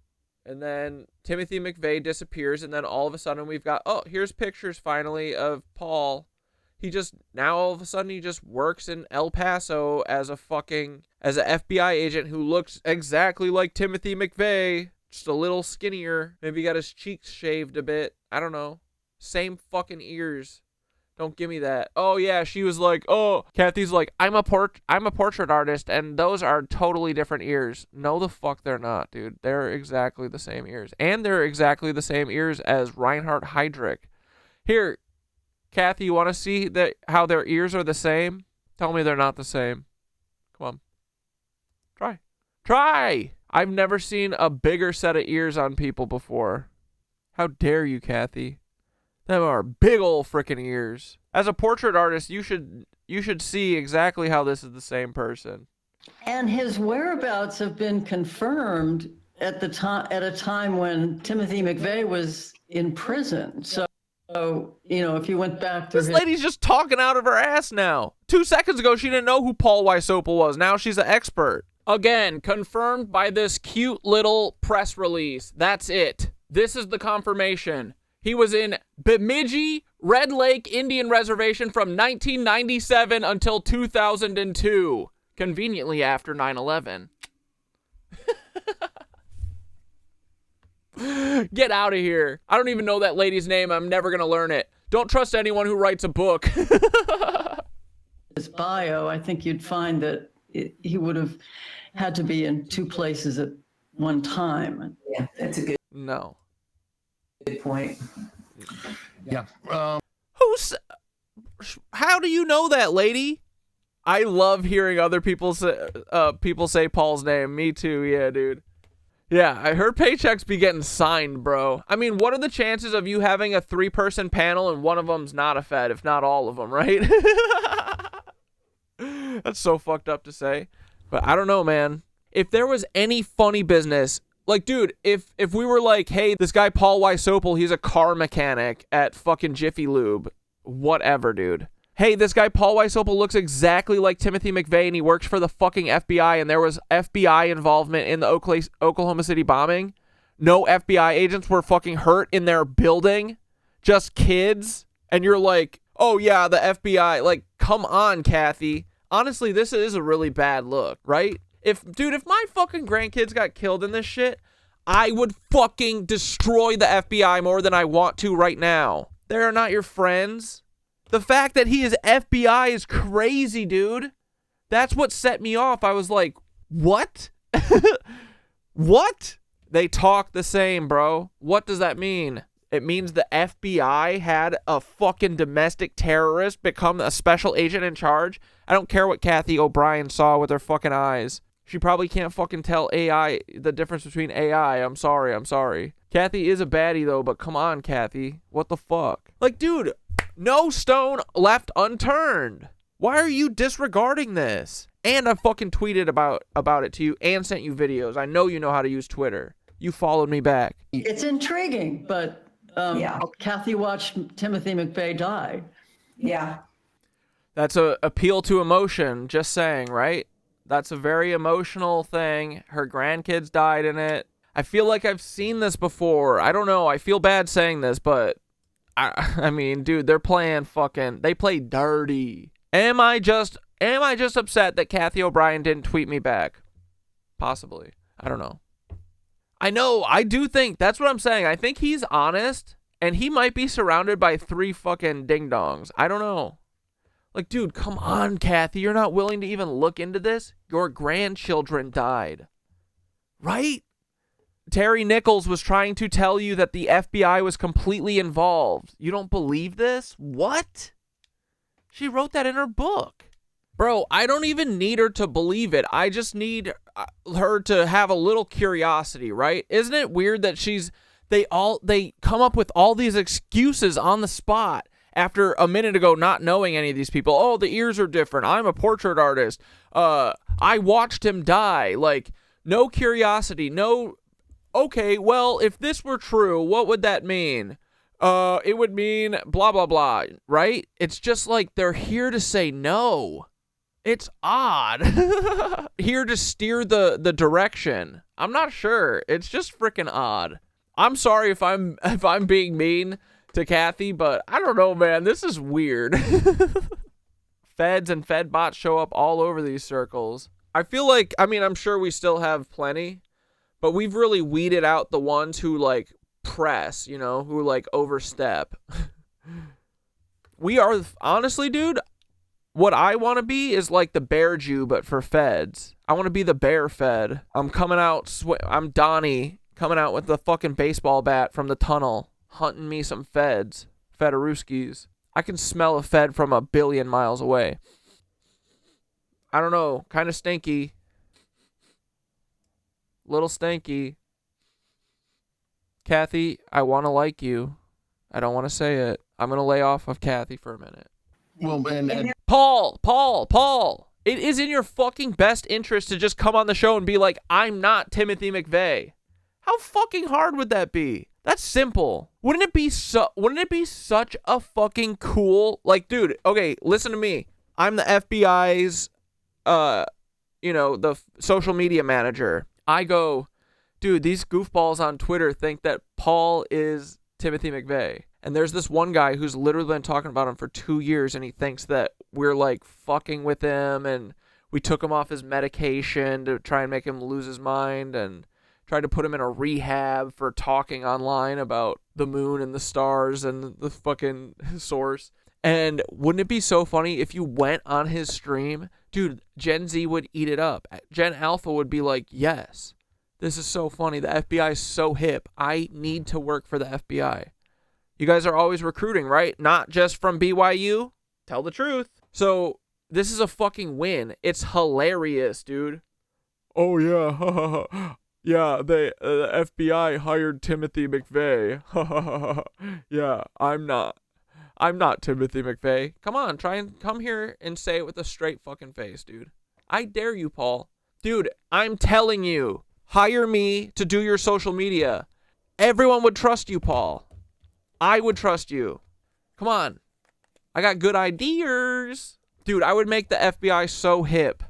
And then Timothy McVeigh disappears, and then all of a sudden we've got, oh, here's pictures finally of Paul. Now all of a sudden he just works in El Paso as a FBI agent who looks exactly like Timothy McVeigh, just a little skinnier. Maybe got his cheeks shaved a bit. I don't know. Same fucking ears. Don't give me that. Oh yeah, she was like, oh, Kathy's like, I'm a portrait artist, and those are totally different ears. No, the fuck they're not, dude. They're exactly the same ears, and they're exactly the same ears as Reinhard Heydrich. Here, Kathy, you want to see how their ears are the same? Tell me they're not the same. Come on, try. I've never seen a bigger set of ears on people before. How dare you, Kathy? Them are big ol' frickin' ears. As a portrait artist, you should see exactly how this is the same person. And his whereabouts have been confirmed at a time when Timothy McVeigh was in prison. So, you know, if you went back to this lady's just talking out of her ass now. 2 seconds ago, she didn't know who Paul Wysopal was. Now she's an expert. Again, confirmed by this cute little press release. That's it. This is the confirmation. He was in Bemidji, Red Lake Indian Reservation from 1997 until 2002. Conveniently after 9/11. Get out of here. I don't even know that lady's name. I'm never going to learn it. Don't trust anyone who writes a book. His bio, I think you'd find that he would have had to be in 2 places at one time. Yeah, that's a good point. Yeah. How do you know that, lady? I love hearing other people say Paul's name. Me too. Yeah, dude. Yeah, I heard paychecks be getting signed, bro. I mean, what are the chances of you having a 3-person panel and one of them's not a Fed, if not all of them, right? That's so fucked up to say. But I don't know, man. If there was any funny business, like, dude, if we were like, hey, this guy Paul Wysopal, he's a car mechanic at fucking Jiffy Lube. Whatever, dude. Hey, this guy Paul Wysopal looks exactly like Timothy McVeigh, and he works for the fucking FBI, and there was FBI involvement in the Oklahoma City bombing. No FBI agents were fucking hurt in their building. Just kids. And you're like, oh yeah, the FBI. Like, come on, Kathy. Honestly, this is a really bad look, right? If my fucking grandkids got killed in this shit, I would fucking destroy the FBI more than I want to right now. They're not your friends. The fact that he is FBI is crazy, dude. That's what set me off. I was like, what? What? They talk the same, bro. What does that mean? It means the FBI had a fucking domestic terrorist become a special agent in charge. I don't care what Kathy O'Brien saw with her fucking eyes. She probably can't fucking tell AI the difference between AI. I'm sorry. Kathy is a baddie though, but come on, Kathy. What the fuck? Like, dude, no stone left unturned. Why are you disregarding this? And I fucking tweeted about it to you and sent you videos. I know you know how to use Twitter. You followed me back. It's intriguing, but Kathy watched Timothy McVeigh die. Yeah. That's a appeal to emotion, just saying, right? That's a very emotional thing. Her grandkids died in it. I feel like I've seen this before. I don't know. I feel bad saying this, but I mean, dude, they play dirty. Am I just upset that Kathy O'Brien didn't tweet me back? Possibly. I don't know. I do think, that's what I'm saying. I think he's honest, and he might be surrounded by 3 fucking ding-dongs. I don't know. Like, dude, come on, Kathy. You're not willing to even look into this? Your grandchildren died. Right? Terry Nichols was trying to tell you that the FBI was completely involved. You don't believe this? What? She wrote that in her book. Bro, I don't even need her to believe it. I just need her to have a little curiosity, right? Isn't it weird that they come up with all these excuses on the spot after a minute ago not knowing any of these people? Oh, the ears are different. I'm a portrait artist. I watched him die. Like, no curiosity, no... Okay, well, if this were true, what would that mean? It would mean blah, blah, blah, right? It's just like they're here to say no. It's odd. Here to steer the direction. I'm not sure. It's just freaking odd. I'm sorry if I'm being mean to Kathy, but I don't know, man. This is weird. Feds and Fedbots show up all over these circles. I feel like, I mean, I'm sure we still have plenty, but we've really weeded out the ones who, like, press, you know, who, like, overstep. We are, honestly, dude, what I want to be is like the bear Jew, but for feds. I want to be the bear fed. I'm coming out, I'm Donnie, coming out with the fucking baseball bat from the tunnel, hunting me some feds, Federuskis. I can smell a fed from 1 billion miles away. I don't know, kind of stinky. Little stinky. Kathy, I want to like you. I don't want to say it. I'm going to lay off of Kathy for a minute. Well, and Paul, it is in your fucking best interest to just come on the show and be like, I'm not Timothy McVeigh. How fucking hard would that be? That's simple. Wouldn't it be such a fucking cool, like, dude, okay, listen to me. I'm the FBI's, the social media manager. I go, dude, these goofballs on Twitter think that Paul is Timothy McVeigh. And there's this one guy who's literally been talking about him for 2 years, and he thinks that we're, like, fucking with him, and we took him off his medication to try and make him lose his mind, and tried to put him in a rehab for talking online about the moon and the stars and the fucking source. And wouldn't it be so funny if you went on his stream? Dude, Gen Z would eat it up. Gen Alpha would be like, yes, this is so funny. The FBI is so hip. I need to work for the FBI. You guys are always recruiting, right? Not just from BYU. Tell the truth. So this is a fucking win. It's hilarious, dude. Oh, yeah. Yeah, the FBI hired Timothy McVeigh. Yeah, I'm not Timothy McVeigh. Come on, try and come here and say it with a straight fucking face, dude. I dare you, Paul. Dude, I'm telling you, hire me to do your social media. Everyone would trust you, Paul. I would trust you. Come on. I got good ideas. Dude, I would make the FBI so hip.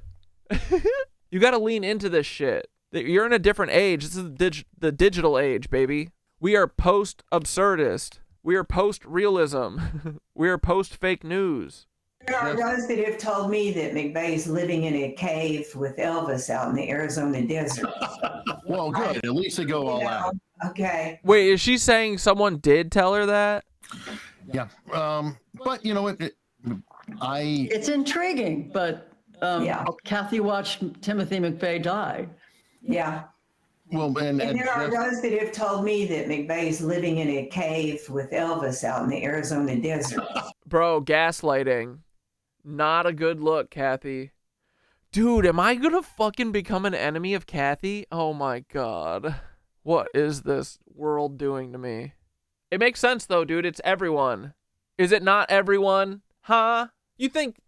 You got to lean into this shit. You're in a different age. This is the digital age, baby. We are post-absurdist. We are post-realism. We are post-fake news. There are those that have told me that McVeigh's living in a cave with Elvis out in the Arizona desert. Well, good. At least they go all out. Okay. Wait, is she saying someone did tell her that? Yeah. But you know what? It's intriguing, but Kathy watched Timothy McVeigh die. Yeah. Well, and there are those that have told me that McVeigh's living in a cave with Elvis out in the Arizona desert. Bro, gaslighting. Not a good look, Kathy. Dude, am I gonna fucking become an enemy of Kathy? Oh my god. What is this world doing to me? It makes sense though, dude. It's everyone. Is it not everyone? Huh? You think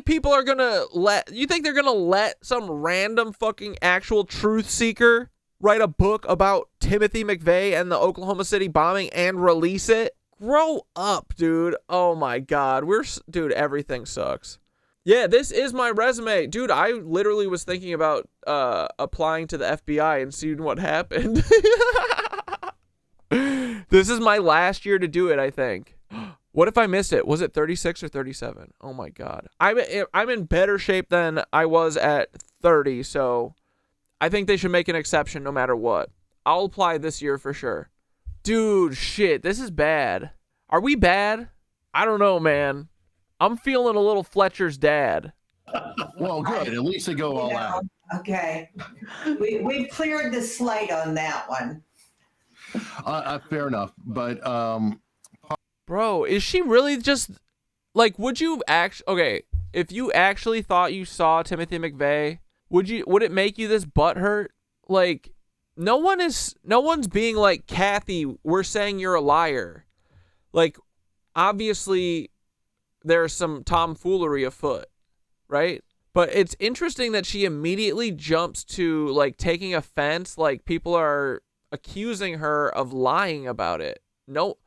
people are gonna you think they're gonna let some random fucking actual truth seeker write a book about Timothy McVeigh and the Oklahoma City bombing and release it? Grow up, dude. Oh my god. Dude, everything sucks. Yeah, this is my resume. Dude, I literally was thinking about applying to the FBI and seeing what happened. This is my last year to do it, I think. What if I missed it? Was it 36 or 37? Oh my god. I'm in better shape than I was at 30, so I think they should make an exception no matter what. I'll apply this year for sure. Dude, shit, this is bad. Are we bad? I don't know, man. I'm feeling a little Fletcher's dad. Well, good. At least they go all out. Okay. We've cleared the slate on that one. Fair enough. But, bro, is she really just, like, would you okay, if you actually thought you saw Timothy McVeigh, would it make you this butthurt? Like, no one's being like, Kathy, we're saying you're a liar. Like, obviously, there's some tomfoolery afoot, right? But it's interesting that she immediately jumps to, like, taking offense, like, people are accusing her of lying about it. No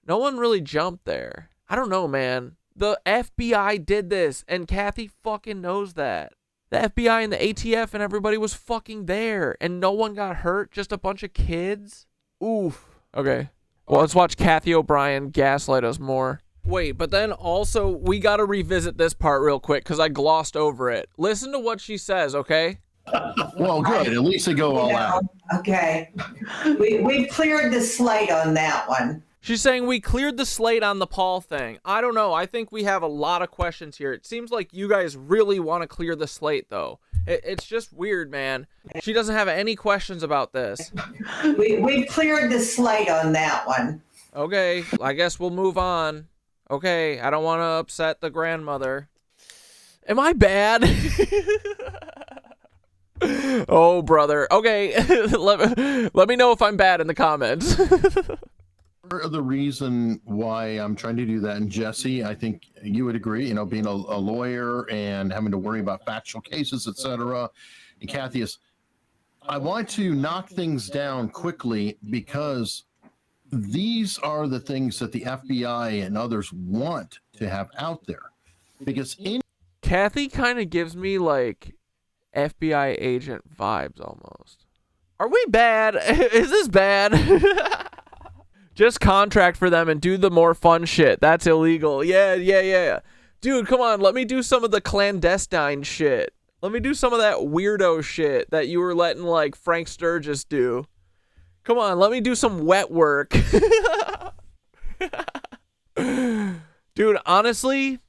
one really jumped there. I don't know, man. The FBI did this, and Kathy fucking knows that. The FBI and the ATF and everybody was fucking there, and no one got hurt, just a bunch of kids. Oof. Okay. Well, let's watch Kathy O'Brien gaslight us more. Wait, but then also, we gotta revisit this part real quick, because I glossed over it. Listen to what she says, okay? Well, good. At least they go all out. Okay. We've cleared the slate on that one. She's saying we cleared the slate on the Paul thing. I don't know. I think we have a lot of questions here. It seems like you guys really want to clear the slate, though. It's just weird, man. She doesn't have any questions about this. We've cleared the slate on that one. Okay, I guess we'll move on. Okay, I don't want to upset the grandmother. Am I bad? Oh, brother. Okay, let me know if I'm bad in the comments. Part of the reason why I'm trying to do that, and Jesse, I think you would agree, you know, being a lawyer and having to worry about factual cases, etc. And Kathy is, I want to knock things down quickly because these are the things that the FBI and others want to have out there. Because Kathy kind of gives me like FBI agent vibes almost. Are we bad? Is this bad? Just contract for them and do the more fun shit. That's illegal. Yeah. Dude, come on. Let me do some of the clandestine shit. Let me do some of that weirdo shit that you were letting, like, Frank Sturgis do. Come on. Let me do some wet work. Dude, honestly,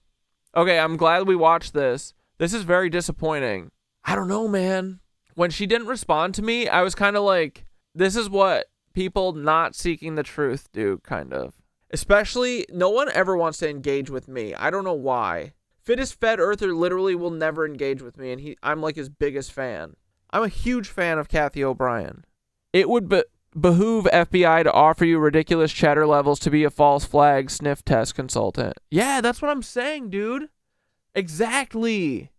okay, I'm glad we watched this. This is very disappointing. I don't know, man. When she didn't respond to me, I was kind of like, this is what people not seeking the truth do, kind of. Especially, no one ever wants to engage with me. I don't know why. Fittest Fed Earther literally will never engage with me, and I'm like his biggest fan. I'm a huge fan of Kathy O'Brien. It would behoove FBI to offer you ridiculous cheddar levels to be a false flag sniff test consultant. Yeah, that's what I'm saying, dude. Exactly.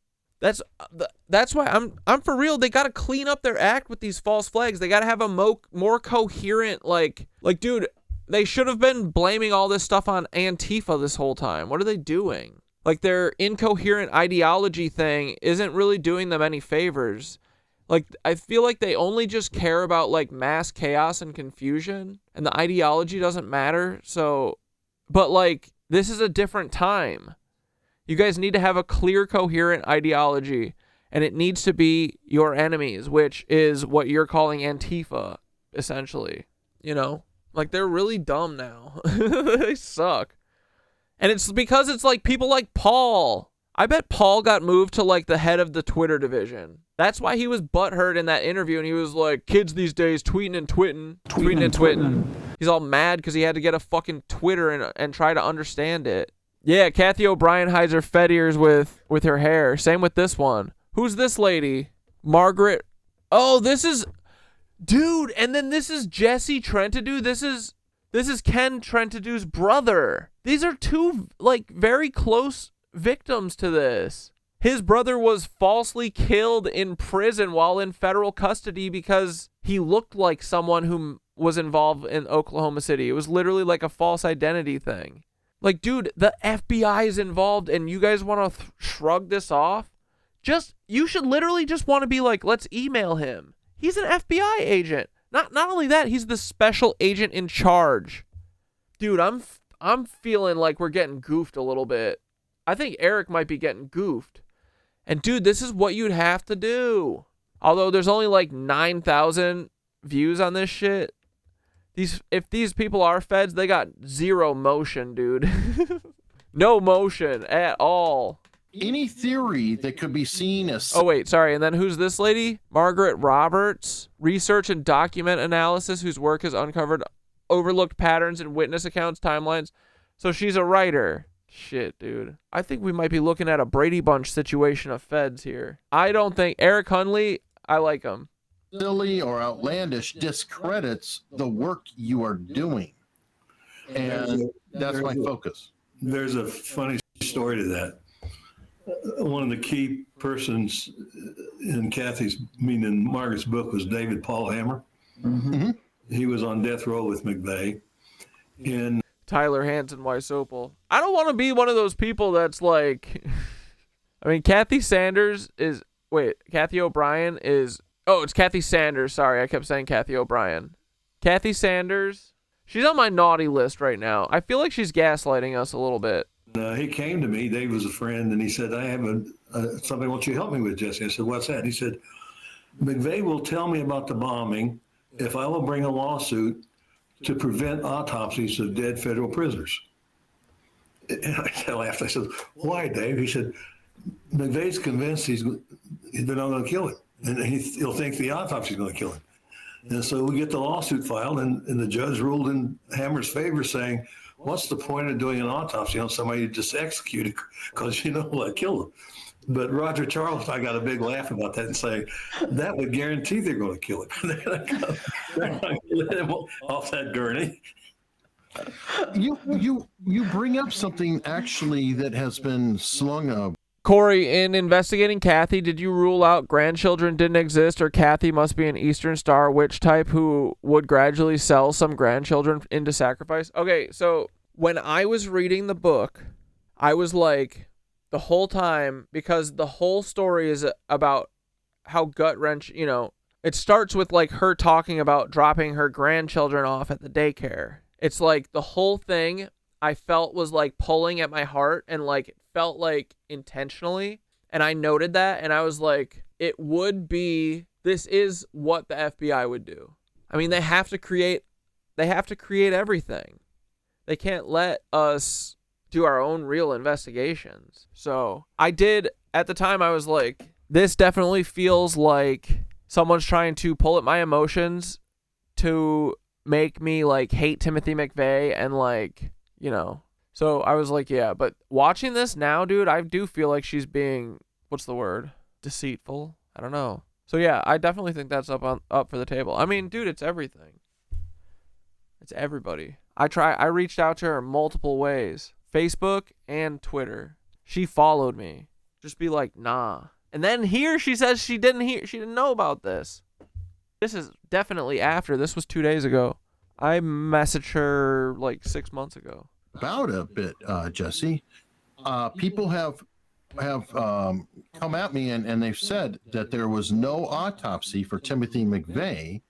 That's why I'm for real. They got to clean up their act with these false flags. They got to have a more coherent, like, dude, they should have been blaming all this stuff on Antifa this whole time. What are they doing? Like, their incoherent ideology thing isn't really doing them any favors. Like, I feel like they only just care about, like, mass chaos and confusion, and the ideology doesn't matter. So, but, like, this is a different time. You guys need to have a clear, coherent ideology, and it needs to be your enemies, which is what you're calling Antifa, essentially. You know? Like, they're really dumb now. They suck. And it's because it's like people like Paul. I bet Paul got moved to like the head of the Twitter division. That's why he was butthurt in that interview, and he was like, kids these days tweeting and twitting. He's all mad because he had to get a fucking Twitter and try to understand it. Yeah, Kathy O'Brien hides her fed ears with her hair. Same with this one. Who's this lady? Margaret. Oh, this is... Dude, and then this is Jesse Trentadue. This is Ken Trentadue's brother. These are two, like, very close victims to this. His brother was falsely killed in prison while in federal custody because he looked like someone who was involved in Oklahoma City. It was literally like a false identity thing. Like, dude, the FBI is involved and you guys want to shrug this off? You should literally just want to be like, let's email him. He's an FBI agent. Not only that, he's the special agent in charge. Dude, I'm feeling like we're getting goofed a little bit. I think Eric might be getting goofed. And dude, this is what you'd have to do. Although there's only like 9,000 views on this shit. If these people are feds, they got zero motion, dude. No motion at all. Any theory that could be seen as... Oh, wait, sorry. And then who's this lady? Margaret Roberts, research and document analysis, whose work has uncovered overlooked patterns in witness accounts, timelines. So she's a writer. Shit, dude. I think we might be looking at a Brady Bunch situation of feds here. I don't think... Eric Hunley, I like him. Silly or outlandish discredits the work you are doing. And that's my focus. There's a funny story to that. One of the key persons in Margaret's book was David Paul Hammer. Mm-hmm. He was on death row with McVeigh. And Tyler Hansen Wysopal. I don't want to be one of those people that's like... I mean, Kathy O'Brien is... Oh, it's Kathy Sanders. Sorry, I kept saying Kathy O'Brien. Kathy Sanders. She's on my naughty list right now. I feel like she's gaslighting us a little bit. He came to me. Dave was a friend, and he said, I have something I want you to help me with, Jesse. I said, what's that? He said, McVeigh will tell me about the bombing if I will bring a lawsuit to prevent autopsies of dead federal prisoners. And I laughed. I said, why, Dave? He said, McVeigh's convinced they're not going to kill him, and he'll think the autopsy is going to kill him. And so we get the lawsuit filed, and the judge ruled in Hammer's favor, saying, what's the point of doing an autopsy on somebody you just executed because you know what killed them? But Roger Charles, I got a big laugh about that and say, that would guarantee they're going to kill him. They're not going to let him off that gurney. You bring up something actually that has been slung up. Corey, in investigating Kathy, did you rule out grandchildren didn't exist, or Kathy must be an Eastern Star witch type who would gradually sell some grandchildren into sacrifice? Okay, so when I was reading the book, I was like, the whole time, because the whole story is about how gut-wrench, it starts with like her talking about dropping her grandchildren off at the daycare. It's like the whole thing I felt was like pulling at my heart, and like it felt like intentionally, and I noted that, and I was like, this is what the FBI would do. I mean, they have to create everything. They can't let us do our own real investigations. So I did, at the time, I was like, this definitely feels like someone's trying to pull at my emotions to make me like hate Timothy McVeigh and like, So I was like, yeah, but watching this now, dude, I do feel like she's being, what's the word? Deceitful? I don't know. So yeah, I definitely think that's up for the table. I mean, dude, it's everything. It's everybody. I reached out to her multiple ways. Facebook and Twitter. She followed me. Just be like, nah. And then here she says she didn't know about this. This is definitely after. This was 2 days ago. I messaged her like 6 months ago. About a bit, Jesse. People have come at me and they've said that there was no autopsy for Timothy McVeigh,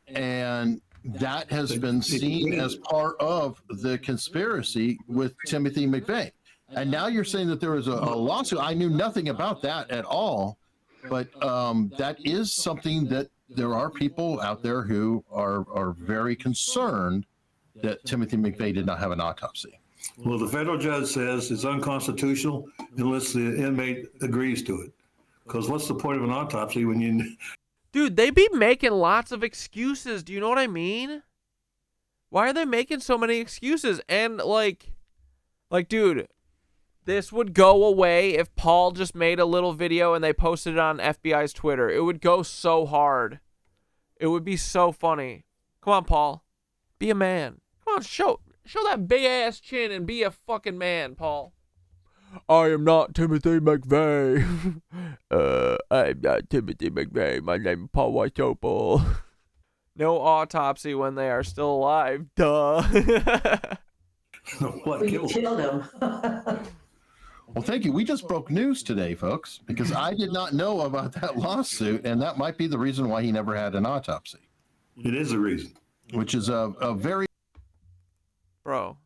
and that has been seen as part of the conspiracy with Timothy McVeigh. And now you're saying that there was a lawsuit. I knew nothing about that at all, but that is something that there are people out there who are very concerned that Timothy McVeigh did not have an autopsy. Well, the federal judge says it's unconstitutional unless the inmate agrees to it. Because what's the point of an autopsy when you... Dude, they be making lots of excuses. Do you know what I mean? Why are they making so many excuses? And like, dude, this would go away if Paul just made a little video and they posted it on FBI's Twitter. It would go so hard. It would be so funny. Come on, Paul. Be a man. Come on, show that big ass chin and be a fucking man, Paul. I am not Timothy McVeigh. I'm not Timothy McVeigh. My name is Paul Wysopal. No autopsy when they are still alive. Duh. What You killed him. Well, thank you. We just broke news today, folks, because I did not know about that lawsuit, and that might be the reason why he never had an autopsy. It is a reason. Which is a very... Bro,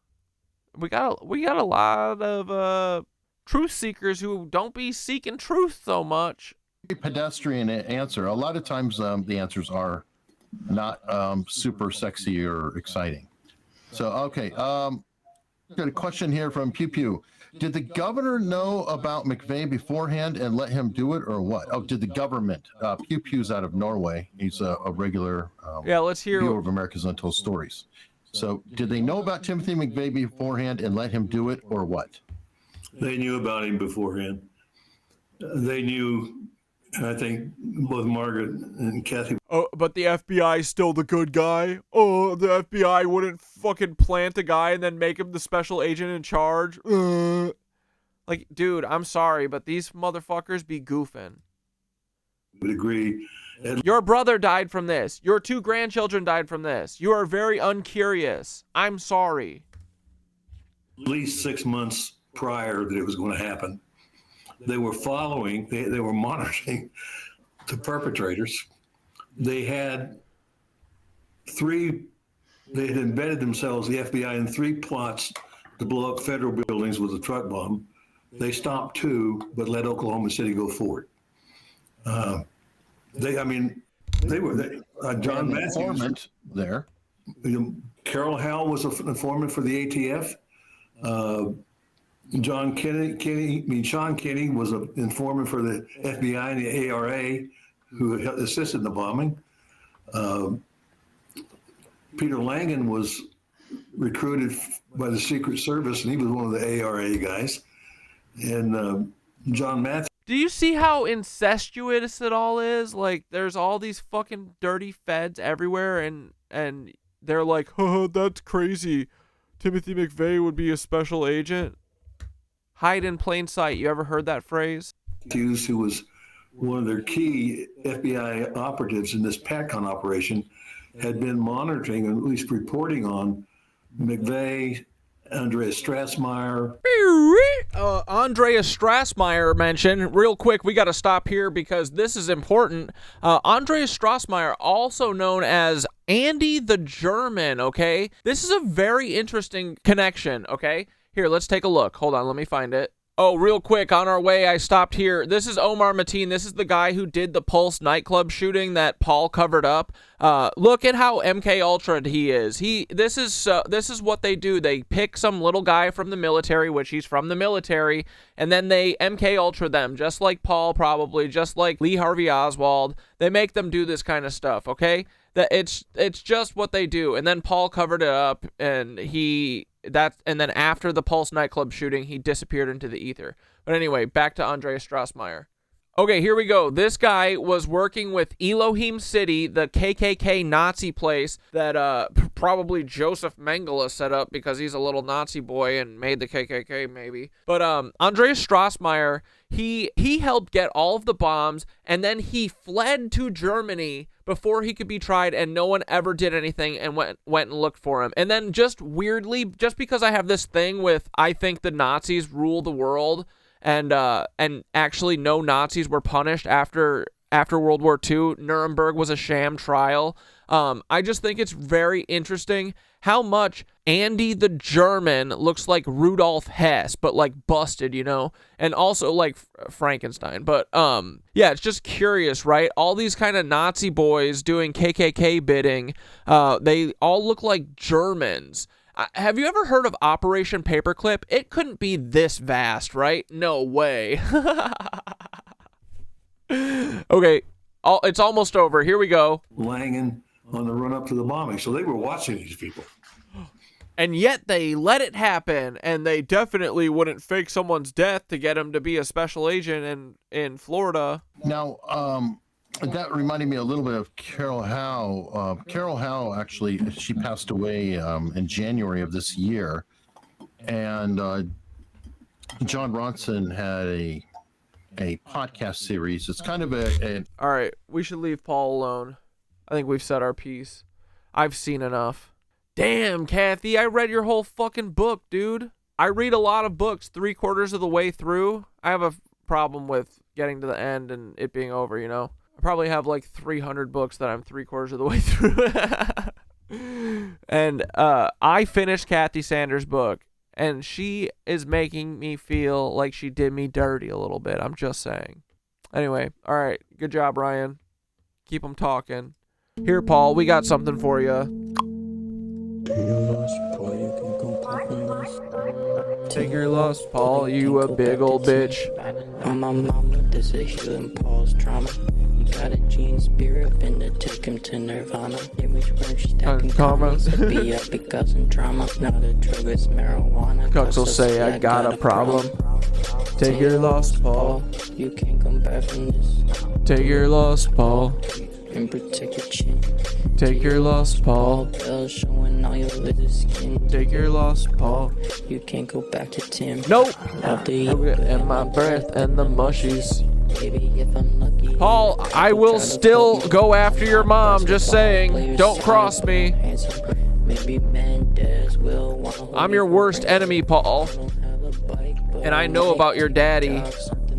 we got a lot of truth seekers who don't be seeking truth so much. pedestrian answer. A lot of times the answers are not super sexy or exciting. So, okay. Got a question here from Pew Pew. Did the governor know about McVeigh beforehand and let him do it, or what? Oh, did the government? Pew Pew's out of Norway. He's a regular yeah, let's hear viewer of America's Untold Stories. So did they know about Timothy McVeigh beforehand and let him do it, or what? They knew about him beforehand. They knew, I think, both Margaret and Kathy. Oh, but the FBI is still the good guy? Oh, the FBI wouldn't fucking plant a guy and then make him the special agent in charge? Like, dude, I'm sorry, but these motherfuckers be goofing. Would agree. Your brother died from this. Your 2 grandchildren died from this. You are very uncurious. I'm sorry. At least 6 months prior that it was going to happen, they were following, they were monitoring the perpetrators. They had embedded themselves, the FBI, in 3 plots to blow up federal buildings with a truck bomb. They stopped 2, but let Oklahoma City go forward. They were John Matthews there. Carol Howell was an informant for the ATF. Sean Kenny was an informant for the FBI and the ARA, who assisted in the bombing. Peter Langan was recruited by the Secret Service, and he was one of the ARA guys. And John Matthews. Do you see how incestuous it all is? Like, there's all these fucking dirty feds everywhere, and they're like, oh, that's crazy. Timothy McVeigh would be a special agent. Hide in plain sight. You ever heard that phrase? Matthews, who was one of their key FBI operatives in this PATCON operation, had been monitoring, and at least reporting on McVeigh, Andreas Strassmeyer. Andreas Strassmeyer mentioned, real quick, we got to stop here because this is important. Andreas Strassmeyer, also known as Andy the German, okay? This is a very interesting connection, okay? Here, let's take a look. Hold on, let me find it. Oh, real quick, on our way, I stopped here. This is Omar Mateen. This is the guy who did the Pulse nightclub shooting that Paul covered up. Look at how MK Ultra he is. This is what they do. They pick some little guy from the military, which he's from the military, and then they MK Ultra them, just like Paul probably, just like Lee Harvey Oswald. They make them do this kind of stuff, okay? That it's just what they do. And then Paul covered it up, and then after the Pulse nightclub shooting, he disappeared into the ether. But anyway, back to Andreas Strassmeyer. Okay, here we go. This guy was working with Elohim City, the KKK Nazi place that probably Joseph Mengele set up because he's a little Nazi boy and made the KKK maybe. But Andreas Strassmeyer, he helped get all of the bombs, and then he fled to Germany before he could be tried, and no one ever did anything and went and looked for him. And then just weirdly, just because I have this thing with I think the Nazis rule the world, and actually no Nazis were punished after World War II. Nuremberg was a sham trial. I just think it's very interesting how much Andy the German looks like Rudolf Hess, but like busted, you know, and also like Frankenstein. But yeah, it's just curious, right? All these kind of Nazi boys doing KKK bidding, they all look like Germans. Have you ever heard of Operation Paperclip? It couldn't be this vast, right? No way. Okay, it's almost over. Here we go. Langan on the run up to the bombing. So they were watching these people. And yet they let it happen, and they definitely wouldn't fake someone's death to get him to be a special agent in Florida. Now, that reminded me a little bit of Carol Howe. Carol Howe, actually, she passed away in January of this year. And John Ronson had a podcast series. It's kind of All right, we should leave Paul alone. I think we've said our piece. I've seen enough. Damn, Kathy, I read your whole fucking book, dude. I read a lot of books 3/4 of the way through. I have a problem with getting to the end and it being over, you know? I probably have like 300 books that I'm 3/4 of the way through. And I finished Kathy Sanders' book, and she is making me feel like she did me dirty a little bit. I'm just saying. Anyway, all right. Good job, Ryan. Keep them talking. Here, Paul, we got something for you. Take your loss, Paul, you a big old bitch. On my mama, this is healing Paul's trauma. You got a gene spirit, finna take him to Nirvana. Image merch, stacking comments, be up because of drama. Now the drug is marijuana. Cucks will say I got a problem. Take your loss, Paul. You can't come back from this. Take your loss, Paul. And protect your chin. Take your loss, Paul. Bells showing all your little skin. Take your loss, Paul. You can't go back to Tim. Nope. After And my breath and the mushies. Baby, if I'm lucky. Paul, I will still go after your mom, just saying. Don't cross me. I'm your worst enemy, Paul. And I know about your daddy.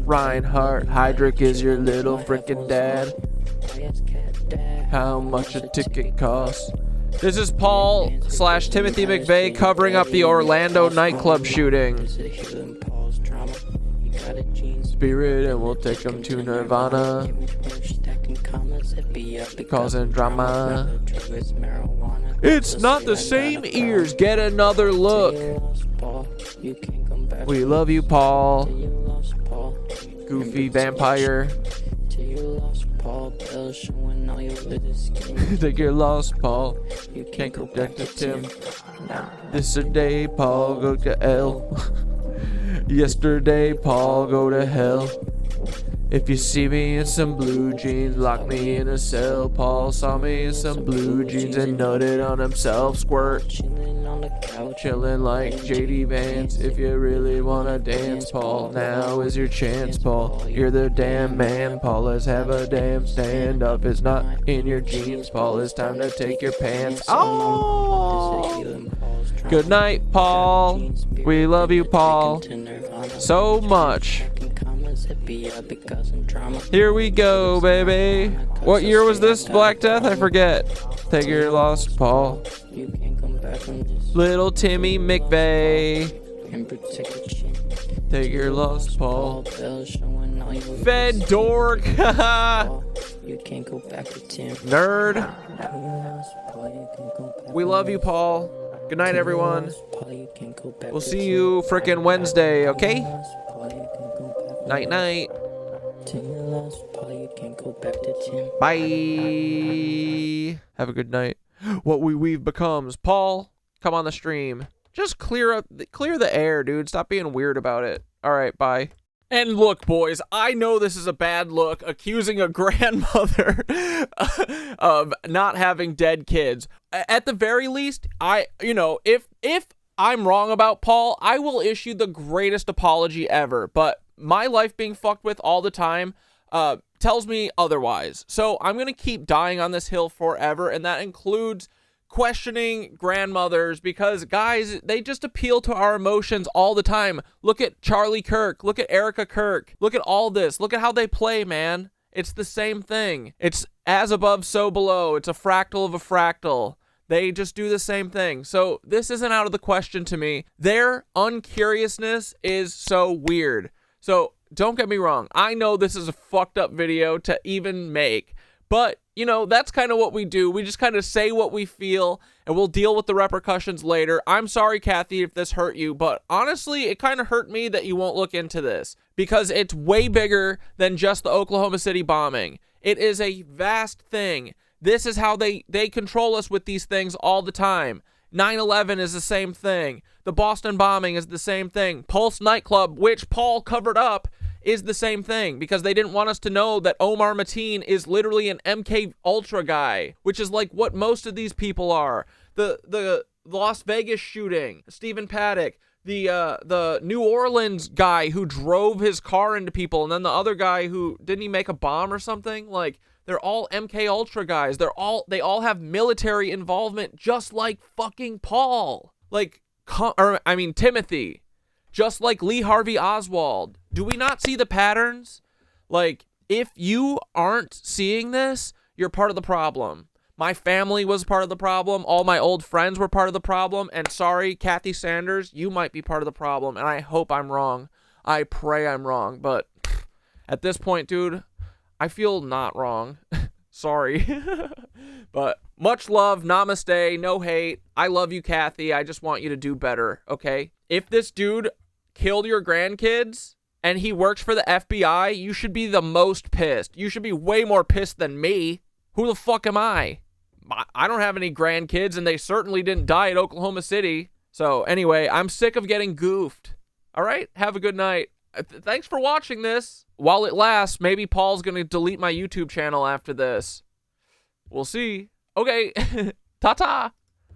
Reinhardt Heydrich is your little frickin' dad. How much a ticket costs? This is Paul / Timothy McVeigh covering up the Orlando nightclub shooting. Spirit, and we'll take him to Nirvana. Causing drama. It's not the same ears. Get another look. We love you, Paul. Goofy vampire. Take your loss, Paul. You can't go back to Tim. This day, Paul, go to L. Yesterday, Paul, go to hell. If you see me in some blue jeans, lock me in a cell. Paul saw me in some blue jeans and nutted on himself. Squirt. Chilling like JD Vance. If you really wanna dance, Paul, now is your chance, Paul. You're the damn man, Paul. Let's have a damn stand up. It's not in your jeans, Paul. It's time to take your pants. Oh! Good night, Paul. We love you, Paul, so much. Here we go, baby. What year was this, Black Death? I forget. Take your loss, Paul. Little Timmy McVeigh. Take your loss, Paul. Fed dork. Nerd. We love you, Paul. Good night, everyone. We'll see you frickin' Wednesday, okay? Night, night. Bye. Have a good night. What we've becomes. Paul, come on the stream. Just clear the air, dude. Stop being weird about it. All right, bye. And look, boys, I know this is a bad look, accusing a grandmother of not having dead kids. At the very least, if I'm wrong about Paul, I will issue the greatest apology ever. But my life being fucked with all the time tells me otherwise. So I'm going to keep dying on this hill forever, and that includes questioning grandmothers, because guys, they just appeal to our emotions all the time. Look at Charlie Kirk, look at Erica Kirk, look at all this, look at how they play, man. It's the same thing. It's as above, so below. It's a fractal of a fractal. They just do the same thing. So this isn't out of the question to me. Their uncuriousness is so weird. So don't get me wrong. I know this is a fucked up video to even make, But, you know, that's kind of what we do. We just kind of say what we feel, and we'll deal with the repercussions later. I'm sorry, Kathy, if this hurt you, but honestly, it kind of hurt me that you won't look into this, because it's way bigger than just the Oklahoma City bombing. It is a vast thing. This is how they control us with these things all the time. 9/11 is the same thing. The Boston bombing is the same thing. Pulse nightclub, which Paul covered up, is the same thing, because they didn't want us to know that Omar Mateen is literally an MK Ultra guy, which is like what most of these people are. The Las Vegas shooting, Stephen Paddock, the New Orleans guy who drove his car into people, and then the other guy who didn't he make a bomb or something? Like, they're all MK Ultra guys. They all have military involvement, just like fucking Paul. Like, Timothy. Just like Lee Harvey Oswald. Do we not see the patterns? Like, if you aren't seeing this, you're part of the problem. My family was part of the problem. All my old friends were part of the problem. And sorry, Kathy Sanders, you might be part of the problem. And I hope I'm wrong. I pray I'm wrong. But at this point, dude, I feel not wrong. Sorry. But much love. Namaste. No hate. I love you, Kathy. I just want you to do better. Okay? If this dude killed your grandkids and he works for the FBI, you should be the most pissed. You should be way more pissed than me. Who the fuck am I? I don't have any grandkids, and they certainly didn't die at Oklahoma City. So anyway, I'm sick of getting goofed. All right? Have a good night. Thanks for watching this. While it lasts, maybe Paul's going to delete my YouTube channel after this. We'll see. Okay. Ta-ta.